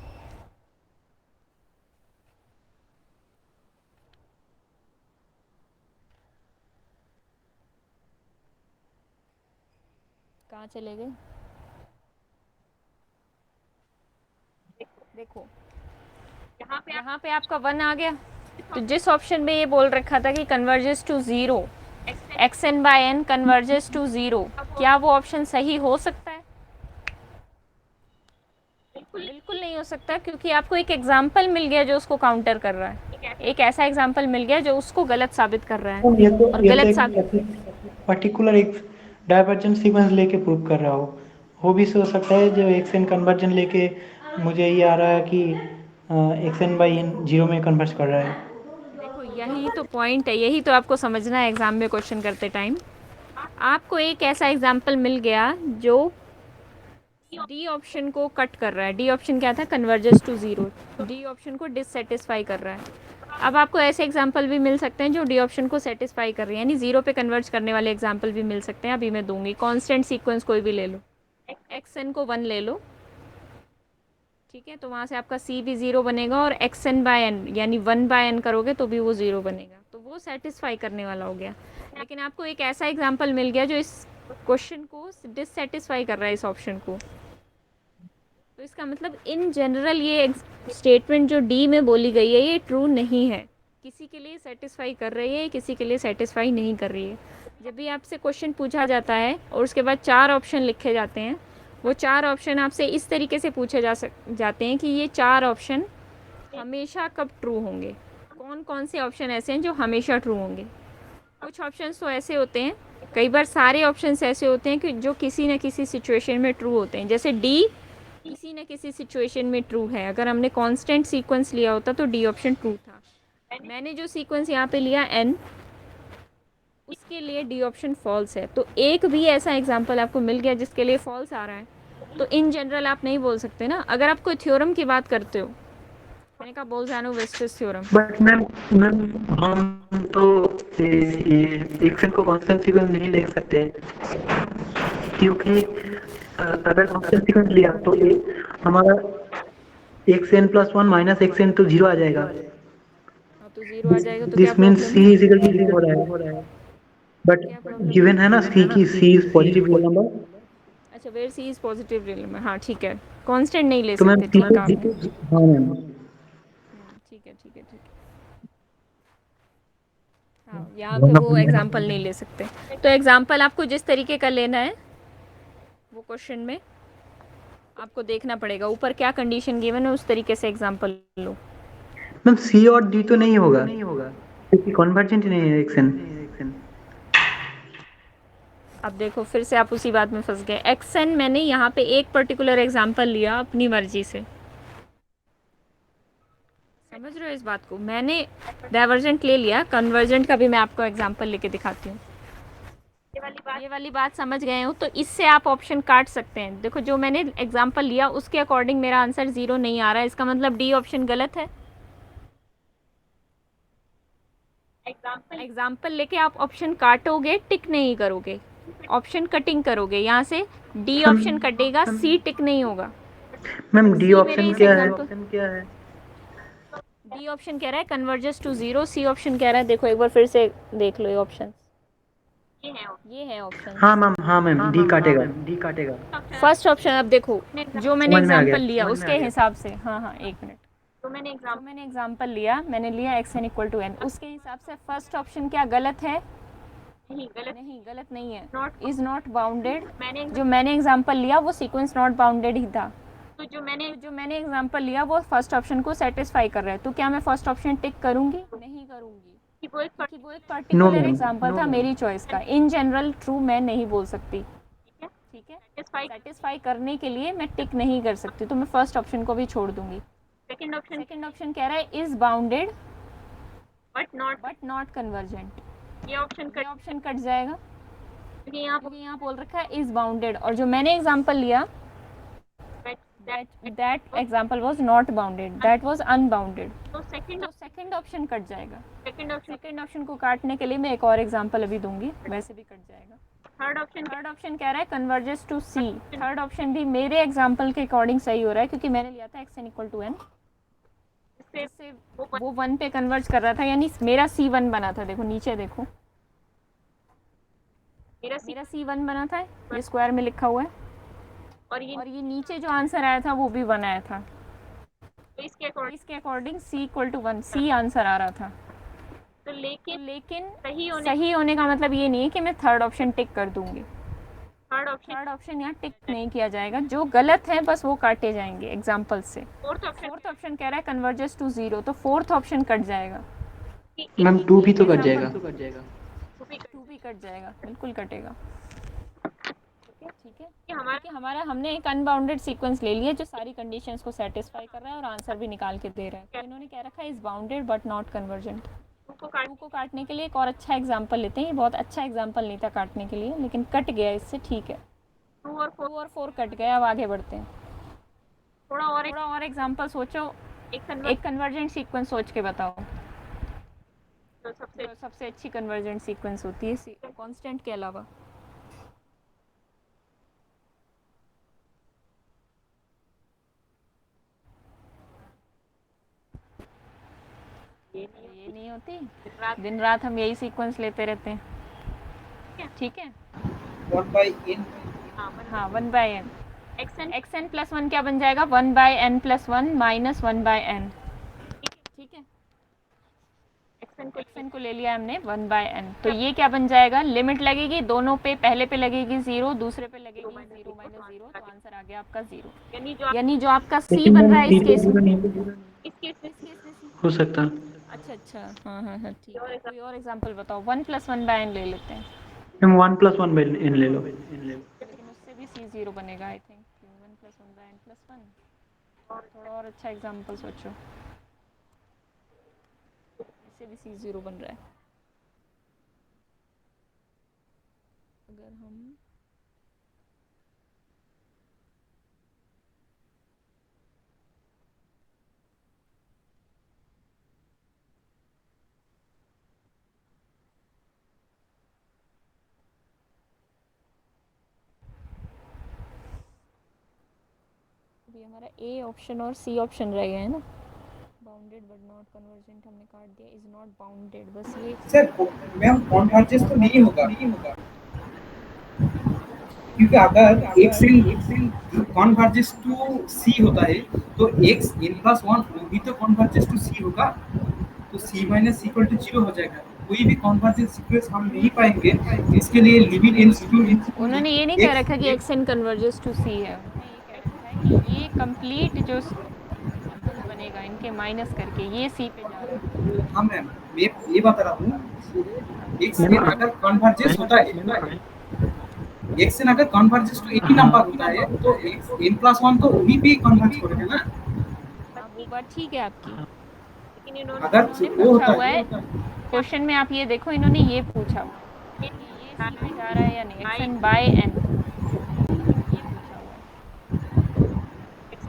कहाँ चले गए, देखो यहाँ पे आपका वन आ गया। तो जिस ऑप्शन में ये बोल रखा था कि converges to zero, x n by n converges to zero, क्या वो ऑप्शन सही हो सकता है? बिल्कुल नहीं हो सकता, क्योंकि आपको एक एग्जाम्पल मिल गया जो उसको काउंटर कर रहा है। एक ऐसा एग्जाम्पल मिल गया जो उसको गलत साबित कर रहा है, और ये तो गलत एक साबित पर्टिकुलर एक डाइवर्जेंट सीक्वेंस लेके प्रूव कर रहा हो भी हो सकता है। जो एक्स एन कन्वर्जन लेके मुझे ये आ रहा है कि x n by n zero में कन्वर्ज कर रहा है। देखो यही तो पॉइंट है, यही तो आपको समझना है एग्जाम में क्वेश्चन करते टाइम। आपको एक ऐसा एग्जाम्पल मिल गया जो डी ऑप्शन को कट कर रहा है। डी ऑप्शन क्या था, converges to zero, d option को डिससेटिस्फाई कर रहा है। अब आपको ऐसे एग्जाम्पल भी मिल सकते हैं जो डी ऑप्शन को सेटिस्फाई कर रही है, यानी जीरो पे कन्वर्ज करने वाले एग्जाम्पल भी मिल सकते हैं। अभी मैं दूंगी कांस्टेंट सीक्वेंस कोई भी ले लो, एक्स एन को वन ले लो, ठीक है। तो वहाँ से आपका सी भी ज़ीरो बनेगा, और एक्स एन बाय एन यानी वन बाय एन करोगे तो भी वो ज़ीरो बनेगा, तो वो सेटिस्फाई करने वाला हो गया। लेकिन आपको एक ऐसा एग्जाम्पल मिल गया जो इस क्वेश्चन को डिससेटिस्फाई कर रहा है, इस ऑप्शन को। तो इसका मतलब इन जनरल ये स्टेटमेंट जो डी में बोली गई है ये ट्रू नहीं है। किसी के लिए सेटिस्फाई कर रही है, किसी के लिए सेटिस्फाई नहीं कर रही है। जब भी आपसे क्वेश्चन पूछा जाता है और उसके बाद चार ऑप्शन लिखे जाते हैं, वो चार ऑप्शन आपसे इस तरीके से पूछे जाते हैं कि ये चार ऑप्शन हमेशा कब ट्रू होंगे, कौन कौन से ऑप्शन ऐसे हैं जो हमेशा ट्रू होंगे। कुछ ऑप्शंस तो ऐसे होते हैं, कई बार सारे ऑप्शंस ऐसे होते हैं कि जो किसी न किसी सिचुएशन में ट्रू होते हैं। जैसे डी किसी न किसी सिचुएशन में ट्रू है। अगर हमने कांस्टेंट सीक्वेंस लिया होता तो डी ऑप्शन ट्रू था। मैंने जो सीक्वेंस यहाँ पे लिया एन, उसके लिए डी ऑप्शन फॉल्स है। तो एक भी ऐसा एग्जांपल आपको मिल गया जिसके लिए फॉल्स आ रहा है, तो इन जनरल आप नहीं बोल सकते ना। अगर आप कोई थ्योरम की बात करते हो, मैंने कहा बोल्जानो-विस्टिस थ्योरम, बट मैम हम तो एक्स एन को कांस्टेंट सीक्वेंस नहीं ले सकते, क्योंकि अगर कांस्टेंट सीक्वेंस लिया तो हमारा x n plus one minus x n तो जीरो आ जाएगा। तो जीरो आ जाएगा तो क्या दिस मीन्स प्रॉब्लम सी है? इज इक्वल टू जीरो हो रहा है, बट क्या प्रॉब्लम गिवन है? है ना सी की C is positive real number. अच्छा, where C is positive real number, हाँ ठीक है। कांस्टेंट नहीं ले तो मैम सकते, सी ठीक है आपने, को हाँ मैम ठीक है ठीक है ठीक है। हाँ, यहाँ पे वो एग्जाम्पल नहीं ले सकते। तो एग्जाम्पल आपको जिस तरीके का लेना है वो क्वेश्चन में आपको देखना पड़ेगा, ऊपर क्या कंडीशन गिवन है उस तरीके से एग्जाम्पल लो। मैम सी और डी तो नहीं होगा क्योंकि कन्वर्जेंट नहीं है एक्स एन। अब देखो फिर से आप उसी बात में फंस गए। एक्स एन मैंने यहाँ पे एक पर्टिकुलर एग्जांपल लिया अपनी मर्जी से, समझ रहे हो इस बात को? मैंने डाइवर्जेंट ले लिया, कन्वर्जेंट का भी मैं आपको एग्जांपल लेके दिखाती हूँ। ये वाली बात समझ गए हो? तो इससे आप ऑप्शन काट सकते हैं। देखो जो मैंने एग्जांपल लिया उसके अकॉर्डिंग मेरा आंसर 0 नहीं आ रहा है, इसका मतलब डी ऑप्शन गलत है। एग्जाम्पल लेके आप ऑप्शन काटोगे, टिक नहीं करोगे, ऑप्शन कटिंग करोगे, यहाँ से डी ऑप्शन कटेगा, सी टिक नहीं होगा। मैम डी सी ऑप्शन मेरे इस क्या है? एग्जाम्पल डी ऑप्शन कह रहा है कन्वर्जेस टू 0, सी ऑप्शन कह रहा है, देखो एक बार फिर से देख लो ये ऑप्शन, ये है ऑप्शन। हाँ मैम डी काटेगा। फर्स्ट ऑप्शन, अब देखो जो मैंने समझ में आ गया, एग्जांपल लिया समझ में उसके आ गया। हिसाब से, हाँ एक मिनट, जो मैंने एग्जांपल लिया, मैंने लिया x n equal to n, उसके हिसाब से फर्स्ट ऑप्शन क्या गलत है? नहीं गलत नहीं है, इज नॉट बाउंडेड। जो मैंने एग्जांपल लिया वो सीक्वेंस नॉट बाउंडेड ही था, तो जो मैंने एग्जांपल लिया वो फर्स्ट ऑप्शन को सेटिस्फाई कर रहा है, तो क्या मैं फर्स्ट ऑप्शन टिक करूंगी? नहीं करूंगी, क्योंकि वो एक पर्टिकुलर एग्जांपल था मेरी चॉइस का। इन जनरल ट्रू मैं नहीं बोल सकती, ठीक है? सेटिस्फाई करने के लिए मैं टिक नहीं कर सकती, तो मैं फर्स्ट ऑप्शन को भी छोड़ दूंगी। सेकंड ऑप्शन कह रहा है is bounded but not convergent, ये ऑप्शन कट जाएगा, क्योंकि यहाँ बोल रखा है इज बाउंडेड, और जो मैंने एग्जांपल लिया that example was not bounded, that was unbounded, तो सेकंड ऑप्शन कट जाएगा। सेकंड ऑप्शन को काटने के लिए मैं एक और एग्जांपल अभी दूंगी, वैसे भी कट जाएगा। थर्ड ऑप्शन कह रहा है converges to c, third option भी मेरे एग्जांपल के अकॉर्डिंग सही हो रहा है, क्योंकि मैंने लिया था x n equal to n, इससे वो 1 पे कन्वर्ज कर रहा था, यानी मेरा C1 बना था। देखो नीचे देखो, मेरा C1 बना था, ये स्क्वायर में लिखा हुआ है, और ये नीचे जो आंसर आया था वो भी 1 आया था, तो इसके according C equal to 1, C answer आ रहा था। तो लेकिन सही होने का मतलब ये नहीं है कि मैं थर्ड ऑप्शन टिक कर दूंगी, थर्ड ऑप्शन यहाँ टिक नहीं किया जाएगा, जो गलत है बस वो काटे जाएंगे एग्जाम्पल से। फोर्थ ऑप्शन कह रहा है कन्वर्जेस टू 0, तो फोर्थ ऑप्शन कट जाएगा। मैम 2 भी तो कट जाएगा। 2 भी कट जाएगा, बिल्कुल कटेगा, ठीक है? कि हमारा हमने एक अनबाउंडेड सीक्वेंस ले लिया जो सारी कंडीशंस को सेटिस्फाई कर रहा है और आंसर भी निकाल के दे रहा है, तो इन्होंने कह रखा है is bounded but not convergent. Two को काटने के लिए एक और अच्छा एग्जांपल लेते हैं, ये बहुत अच्छा एग्जांपल नहीं था काटने के लिए, लेकिन कट गया इससे, ठीक है? 2 और 4 कट गया, अब आगे बढ़ते हैं। थोड़ा और एग्जांपल सोचो, एक कन्वर्जेंट सीक्वेंस सोच के बताओ, तो सबसे अच्छी कन्वर्जेंट सीक्वेंस होती है कांस्टेंट के अलावा। ये नहीं होती, दिन रात हम यही सीक्वेंस लेते रहते हैं, ठीक है? 1/n, हाँ 1/n, एक्स एन प्लस 1 क्या बन जाएगा? 1/n प्लस 1 माइनस 1/n, ठीक है? एक्स एन को ले लिया हमने 1/n, तो ये क्या बन जाएगा? लिमिट लगेगी दोनों पे, पहले पे लगेगी 0, दूसरे पे लगेगी 0 माइनस 0, तो आंसर आ गया आपका 0। यानी जो आपका C बन रहा है इस केस में हो सकता। अच्छा, हाँ ठीक है। कोई और एग्जांपल बताओ, 1 प्लस 1/n ले लेते हैं, मैम 1 प्लस 1/n ले लो। लेकिन उससे भी C 0 बनेगा I think, 1 plus 1/n plus 1, और थोड़ा और अच्छा एग्जांपल सोचो, इससे भी C 0 बन रहा है। अगर हम अभी हमारा A ऑप्शन और C ऑप्शन रह गए हैं ना, बाउंडेड बट नॉट कन्वर्जेंट हमने काट दिया, इज नॉट बाउंडेड, बस ये सर मैम कॉन्वर्जेंस तो नहीं होगा, क्योंकि अगर x इन कॉन्वर्जेस टू c होता है तो x n प्लस 1 वो भी तो कॉन्वर्जेस टू c होगा, तो c माइनस इक्वल टू 0 हो जाएगा। कोई भी कॉन्वर्जेंस सीक्वेंस हम नहीं पाएंगे, इसके लिए लिमिट इन उन्होंने ये नहीं कह रखा कि एक्स एन कन्वर्जेस टू सी है, उन्होंने ये कह रखा है कि ये कंप्लीट जो बनेगा इनके माइनस करके ये सी पे जा रहा है। हाँ मैम, मैं ये बता रहा हूँ, एक्स एन अगर कन्वर्जेंस होता है एक्स एन अगर कन्वर्जेस टू एनी नंबर होता है तो एन प्लस वन तो वही भी कन्वर्ज करेगा ना। हाँ वो बात ठीक है आपकी, लेकिन अगर इन्होंने वो पूछा होता हुआ है है क्वेश्चन में, आप ये देखो इन्होंने ये पूछा हुआ है कि ये सी में जा रहा है या नहीं, एक्स एन बाय एन ये पूछा हुआ है, एक्स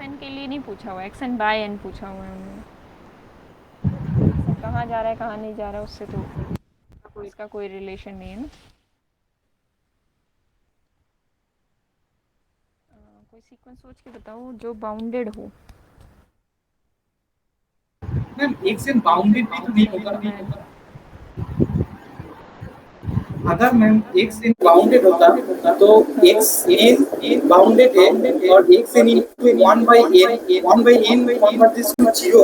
एन के लिए नहीं पूछा हुआ, एक्स एन बाय एन पूछा हुआ है उन्होंने। एक्स एन कहाँ जा रहा है कहाँ नहीं जा रहा है उससे तो इसका कोई रिलेशन नहीं है ना। कोई सीक्वेंस सोच के बताओ जो बाउंडेड हो। मैम एक्स एन बाउंडेड भी तो नहीं होगा। अगर मैम एक्स एन बाउंडेड होता तो एक्स एन बाउंडेड है और x n into one by n converges to zero,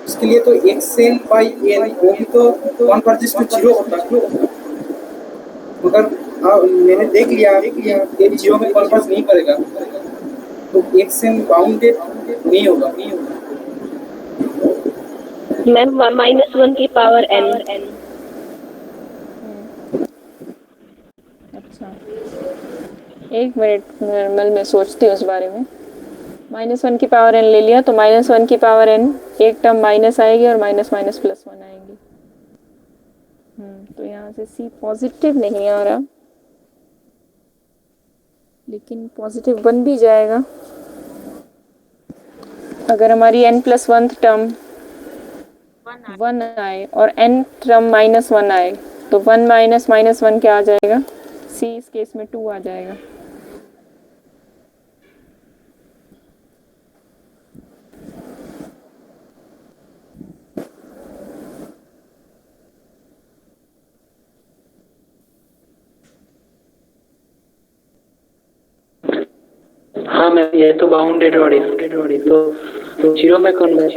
उसके लिए तो एक्स एन बाई एन वो भी तो कन्वर्जेस टू जीरो होता। मगर मैंने देख लिया कि ये जीरो में कन्वर्ज नहीं करेगा, तो एक्स एन बाउंडेड नहीं होगा। मैम -1 की पावर n। अच्छा एक मिनट निर्मल, मैं सोचती हूँ उस बारे में। -1 की पावर n ले लिया तो -1 की पावर n एक टर्म माइनस आएगी और माइनस माइनस प्लस 1 आएगी। तो यहाँ से c पॉजिटिव नहीं आ रहा, लेकिन पॉजिटिव बन भी जाएगा अगर हमारी n+1 टर्म 1 आए और n टर्म -1 आए, तो 1 माइनस -1 क्या आ जाएगा, c इस केस में 2 आ जाएगा। हाँ मैम ये तो बाउंडेड और तो जीरो में कन्वर्ट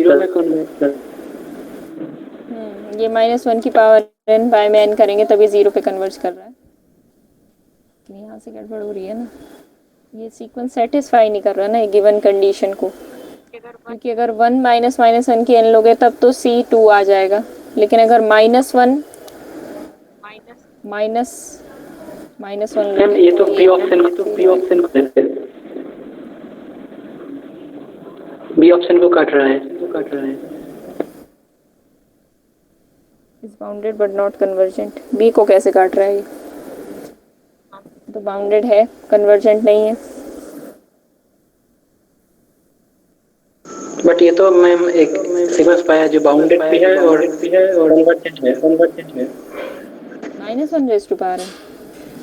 ये -1 की पावर n बाय में n करेंगे तभी 0 पे कन्वर्ज कर रहा है। तो यहाँ से गड़बड़ हो रही है ना, ये सीक्वेंस सेटिस्फाई नहीं कर रहा ना गिवन कंडीशन को, क्योंकि अगर 1 -1 की n लोगे तब तो c 2 आ जाएगा, लेकिन अगर -1 -1 मैम ये तो बी ऑप्शन को काट रहा है is bounded but not convergent. b को कैसे काट रहा है, ये तो बाउंडेड है, कन्वर्जेंट नहीं है। बट ये तो मैम एक सीक्वेंस पाया जो बाउंडेड भी है और कन्वर्जेंट है। -1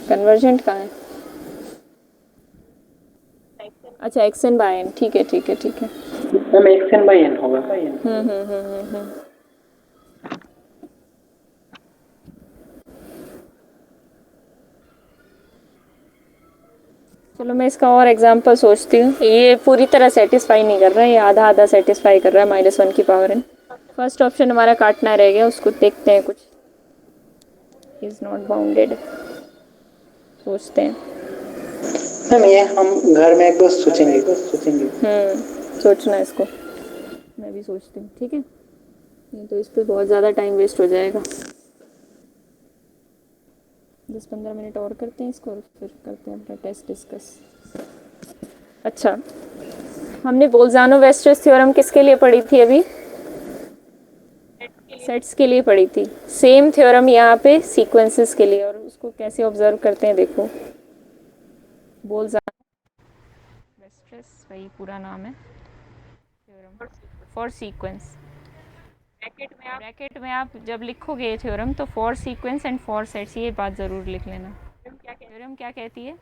कन्वर्जेंट कहाँ है? अच्छा एक्स एन बाय एन, ठीक है ma'am x n by n होगा। चलो मैं इसका और एग्जांपल सोचती हूँ। ये पूरी तरह सेटिस्फाई नहीं कर रहा है, ये आधा आधा सेटिस्फाई कर रहा है -1 की पावर एन। फर्स्ट ऑप्शन हमारा काटना रह गया, उसको देखते हैं कुछ। इज नॉट बाउंडेड, सोचते हैं। मैम ये हम घर में एक बार सोचेंगे। सोचना इसको, मैं भी सोचती हूँ, ठीक है। नहीं तो इस पर बहुत ज़्यादा टाइम वेस्ट हो जाएगा। 10-15 मिनट और करते हैं इसको और फिर करते हैं अपना टेस्ट डिस्कस। अच्छा, हमने बोल्जानो-वेस्टर्स थ्योरम किसके लिए पढ़ी थी अभी? सेट्स के लिए पढ़ी थी। सेम थ्योरम यहाँ पे सीक्वेंसेस के लिए, और उसको कैसे ऑब्जर्व करते हैं देखो। बोल्जानो-वेस्टर्स वही पूरा नाम है, थ्योरम फॉर सीक्वेंस। ब्रैकेट में आप जब लिखोगे ये थ्योरम तो for sequence and for sets, ये बात ज़रूर लिख लेना। थ्योरम क्या कहती है?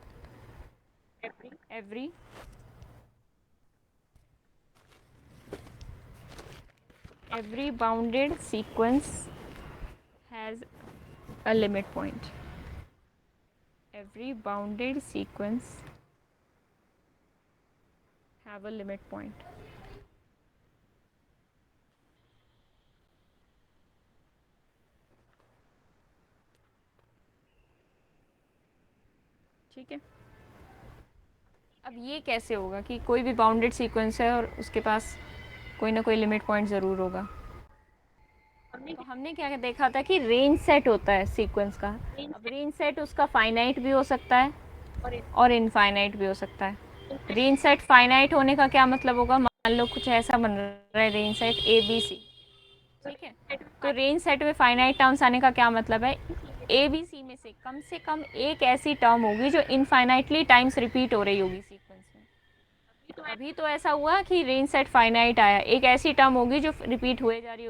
every bounded sequence has a limit point. Every bounded sequence have a limit point. ठीक है। अब ये कैसे होगा कि कोई भी बाउंडेड सीक्वेंस है और उसके पास कोई ना कोई लिमिट पॉइंट ज़रूर होगा। तो हमने क्या देखा था कि रेंज सेट होता है सीक्वेंस का। अब रेंज सेट उसका फाइनाइट भी हो सकता है और इनफाइनाइट भी हो सकता है। रेंज सेट फाइनाइट होने का क्या मतलब होगा, मान लो कुछ ऐसा बन रहा है रेंज सेट ABC, ठीक है। तो रेंज सेट में फाइनाइट टर्म्स आने का क्या मतलब है, ABC में से कम एक ऐसी टर्म होगी जो इनफाइनाइटली टाइम्स रिपीट हो रही होगी सीक्वेंस में। अभी तो ऐसा हुआ कि रेंज सेट फाइनाइट आया, एक ऐसी टर्म होगी जो रिपीट हुए जा रही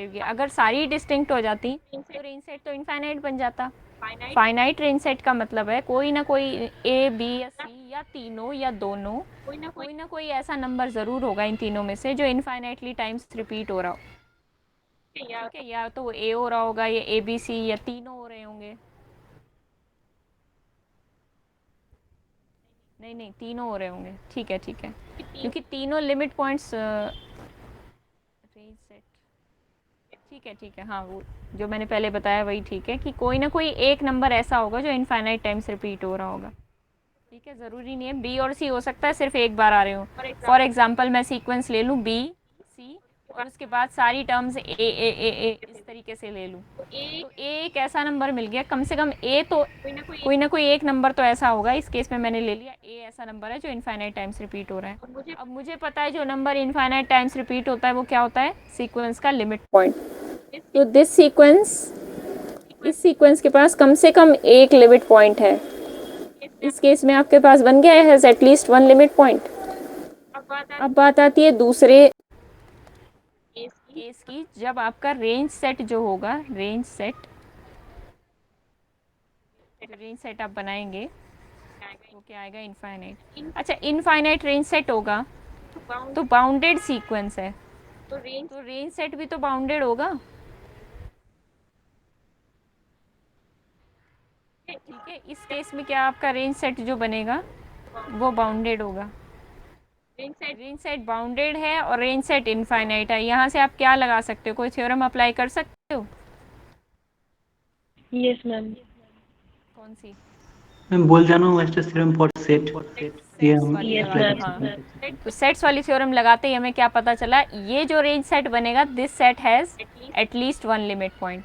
होगी। अगर सारी डिस्टिंक्ट हो जाती तो रेंज सेट तो इनफाइनाइट बन जाता। फाइनाइट रेंज सेट का मतलब है कोई ना कोई A B या C या तीनों या दोनों, कोई ना कोई ऐसा नंबर ज़रूर होगा इन तीनों में से जो इनफाइनाइटली टाइम्स रिपीट हो रहा हो, ठीक है। या तो A हो रहा होगा, या ABC, या तीनों हो रहे होंगे। नहीं, तीनों हो रहे होंगे, ठीक है, क्योंकि तीनों लिमिट पॉइंट्स रेंज सेट, ठीक है, हाँ, वो जो मैंने पहले बताया वही ठीक है कि कोई ना कोई एक नंबर ऐसा होगा जो इनफाइनाइट टाइम्स रिपीट हो रहा होगा, ठीक है। ज़रूरी नहीं है B और C हो सकता है सिर्फ एक बार आ रहे हो। फॉर एग्जांपल मैं सीक्वेंस ले लूँ B C और उसके बाद सारी टर्म्स A इस तरीके से ले लूँ, तो A एक ऐसा नंबर मिल गया, कम से कम A तो कोई ना कोई एक नंबर तो ऐसा होगा। इस केस में मैंने ले लिया A ऐसा नंबर है जो इनफाइनाइट टाइम्स रिपीट हो रहा है। अब मुझे पता है जो नंबर इनफाइनाइट टाइम्स रिपीट होता है वो क्या होता है, सीक्वेंस का लिमिट पॉइंट। तो इस सीक्वेंस के पास कम से कम एक लिमिट पॉइंट है। इस केस में आपके पास बन गया है एटलीस्ट वन लिमिट पॉइंट। अब बात आती है दूसरे केस की, जब आपका रेंज सेट जो होगा, रेंज सेट आप बनाएंगे वो क्या आएगा, इनफाइनाइट। अच्छा, इनफाइनाइट रेंज सेट होगा तो बाउंडेड सीक्वेंस है, तो रेंज सेट भी तो बाउंडेड होगा, ठीक है। इस केस में क्या आपका रेंज सेट जो बनेगा वो बाउंडेड होगा। रेंज सेट बाउंडेड है और रेंज सेट इनफाइनाइट है। यहाँ से आप क्या लगा सकते हो, कोई थ्योरम अप्लाई कर सकते हो? Yes ma'am. कौन सी? मैं बोल जाना हूँ वेस्टर्स थ्योरम फॉर सेट, ये हम वाली Yes, अप्लाई कर ma'am. सकते हैं। तो सेट्स वाली थ्योरम लगाते ही हमें क्या पता चला, ये जो रेंज सेट बनेगा, this set has at least one limit point,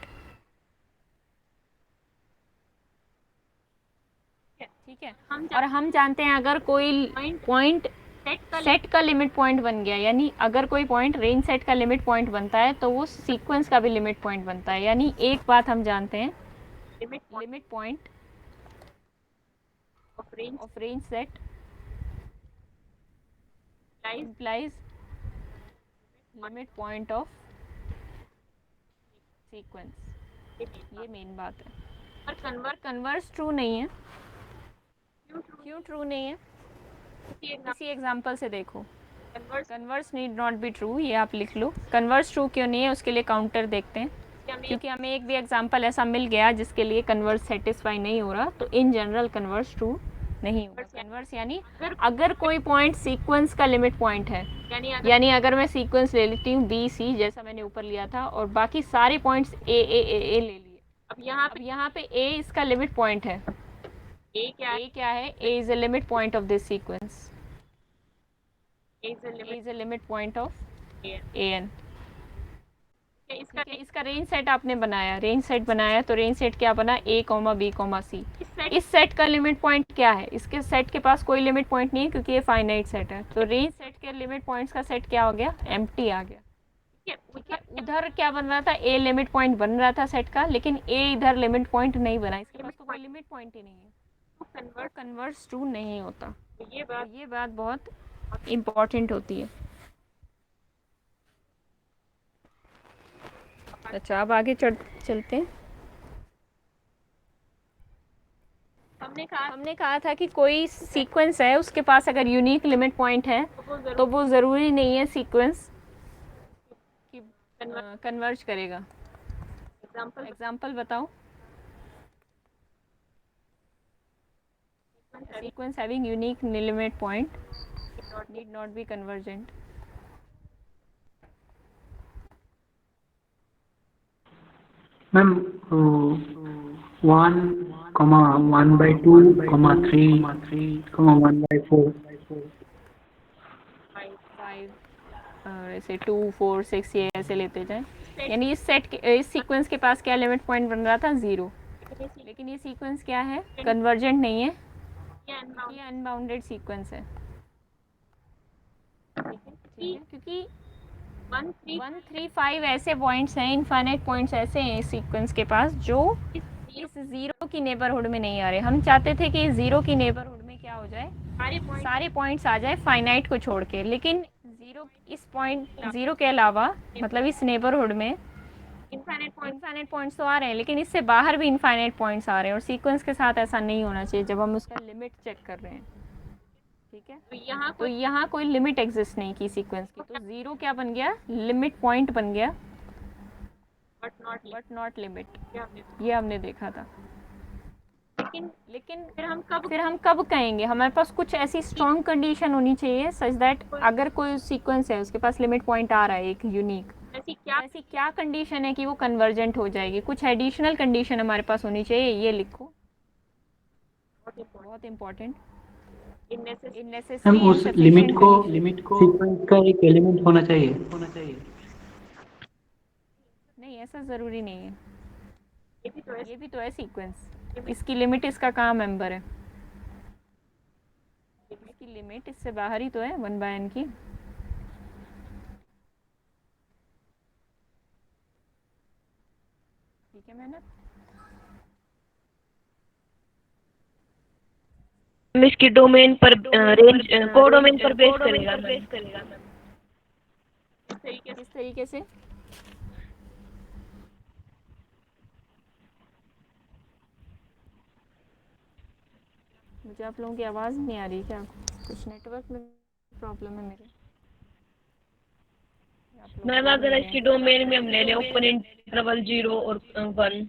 ठीक है। और हम जानते हैं अगर कोई पॉइंट सेट का लिमिट पॉइंट बन गया, यानी अगर कोई पॉइंट रेंज सेट का लिमिट पॉइंट बनता है तो वो सीक्वेंस का भी लिमिट पॉइंट बनता है। यानी एक बात हम जानते हैं, limit point of range set implies limit point of sequence. ये मेन बात है। पर कन्वर्स ट्रू नहीं है। क्यों ट्रू नहीं है? किसी एग्जांपल से देखो। Converse need not be true, ये आप लिख लो। कन्वर्स ट्रू क्यों नहीं है उसके लिए काउंटर देखते हैं, क्योंकि हमें एक भी एग्जांपल ऐसा मिल गया जिसके लिए कन्वर्स सेटिस्फाई नहीं हो रहा, तो इन जनरल कन्वर्स ट्रू नहीं होगा। कन्वर्स यानी अगर कोई पॉइंट सीक्वेंस का लिमिट पॉइंट है, यानी अगर मैं सीक्वेंस ले लेती हूँ B C जैसा मैंने ऊपर लिया था और बाकी सारे पॉइंट्स A ले लिए, अब यहाँ पे A इसका लिमिट पॉइंट है। A क्या है? A is a limit point of this sequence. A is a limit point of AN. इसका रेंज सेट आपने बनाया, तो रेंज सेट क्या बना, A, B, C। इस सेट का लिमिट पॉइंट क्या है? इसके सेट के पास कोई लिमिट पॉइंट नहीं है क्योंकि ये फाइनाइट सेट है, तो रेंज सेट के लिमिट पॉइंट्स का सेट क्या हो गया, एम्प्टी आ गया, ठीक है। उधर क्या बन रहा था, A लिमिट पॉइंट बन रहा था सेट का, लेकिन A इधर लिमिट पॉइंट नहीं बना, इसके पास तो कोई लिमिट पॉइंट ही नहीं है, तो कन्वर्स ट्रू नहीं होता। ये बात बहुत इम्पोर्टेंट होती है। अच्छा, अब आगे चलते हैं। हमने कहा था कि कोई सीक्वेंस है, उसके पास अगर यूनिक लिमिट पॉइंट है तो वो ज़रूरी नहीं है सीक्वेंस कि कन्वर्ज करेगा। एग्जाम्पल बताओ। Sequence having unique limit point need not be convergent. Ma'am 1,1/2, 3, 1/4। 5 और ऐसे 2 4 6 ये ऐसे लेते जाएं। यानी इस सीक्वेंस के पास क्या लिमिट पॉइंट बन रहा था 0, लेकिन ये सीक्वेंस क्या है, कन्वर्जेंट नहीं है, ये अनबाउंडेड सीक्वेंस है। ठीक है, क्योंकि 1 3 5 ऐसे पॉइंट्स हैं, इनफाइनाइट पॉइंट्स ऐसे हैं इस सीक्वेंस के पास जो इस 0 की नेबरहुड में नहीं आ रहे। हम चाहते थे कि 0 की नेबरहुड में क्या हो जाए, सारे पॉइंट्स आ जाए फाइनाइट को छोड़ के, लेकिन 0 इस पॉइंट 0 के अलावा मतलब इस नेबरहुड में इनफाइनाइट पॉइंट्स तो आ रहे हैं, लेकिन इससे बाहर भी इनफाइनाइट पॉइंट्स आ रहे हैं, और सीक्वेंस के साथ ऐसा नहीं होना चाहिए जब हम उसका लिमिट चेक कर रहे हैं। ठीक है, तो यहाँ कोई लिमिट एग्जिस्ट नहीं की सीक्वेंस की, तो 0 क्या बन गया, लिमिट पॉइंट बन गया, बट नॉट लिमिट। ये हमने देखा था। लेकिन फिर हम कब कहेंगे, हमारे पास कुछ ऐसी स्ट्रॉन्ग कंडीशन होनी चाहिए सच दैट अगर कोई सीक्वेंस है उसके पास लिमिट पॉइंट आ रहा है एक यूनिक, ऐसी क्या कंडीशन है कि वो कन्वर्जेंट हो जाएगी। कुछ एडिशनल कंडीशन हमारे पास होनी चाहिए, ये लिखो, बहुत इंपॉर्टेंट। हम उस लिमिट को सीक्वेंस का एक एलिमेंट होना चाहिए। नहीं, ऐसा ज़रूरी नहीं है, ये भी तो है सीक्वेंस, इसकी लिमिट इसका कहाँ मेंबर है, इसकी लिमिट इससे बाहर ही तो है 1/n की। ठीक है, मैंने इसकी डोमेन पर रेंज कोडोमेन पर बेस करेगा। किस तरीके से, मुझे आप लोगों की आवाज़ नहीं आ रही क्या, कुछ नेटवर्क में प्रॉब्लम है मेरे। मैम अगर इसकी डोमेन में हम ले लें ओपन इंटरवल 0 और 1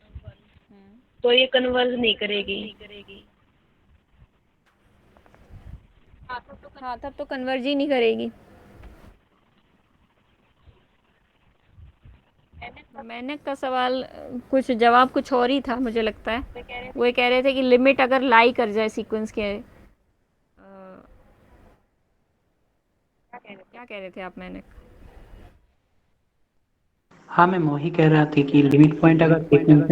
तो ये कन्वर्ज नहीं करेगी। हाँ, तब तो कन्वर्ज ही नहीं करेगी। मैंने का सवाल कुछ जवाब कुछ और ही था मुझे लगता है। वो ये कह रहे थे कि लिमिट अगर लाई कर जाए सीक्वेंस के क्या कह रहे थे आप? मैंने हाँ मैम वही कह रहा थी कि लिमिट पॉइंट अगर सीक्वेंस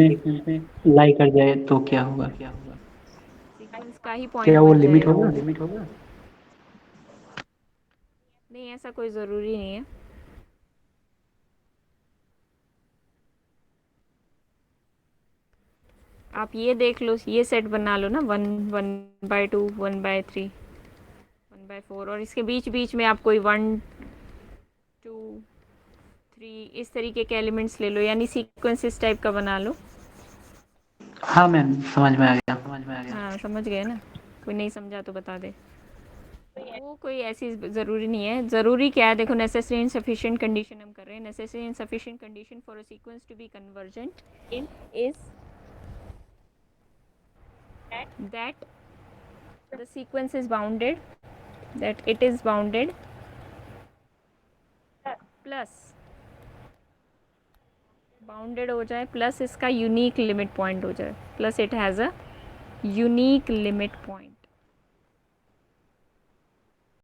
में लाई कर जाए तो क्या होगा, सीक्वेंस का ही पॉइंट क्या वो बन लिमिट जाएगा। होगा? नहीं, ऐसा कोई ज़रूरी नहीं है। आप ये देख लो, ये सेट बना लो ना, 1 1/2 1/3 1/4, और इसके बीच बीच में आप कोई 1 2 3 इस तरीके के एलिमेंट्स ले लो, यानी सीक्वेंस इस टाइप का बना लो। हाँ मैम समझ में आ गया। हाँ, समझ गए ना? कोई नहीं समझा तो बता दे। वो कोई ऐसी ज़रूरी नहीं है। ज़रूरी क्या है, देखो, नेसेसरी एंड सफिशिएंट कंडीशन हम कर रहे हैं। Necessary and sufficient condition for a sequence to be convergent is that the sequence is bounded, that it is bounded, plus bounded हो जाए, प्लस इसका यूनिक लिमिट पॉइंट हो जाए, plus it has a unique limit point.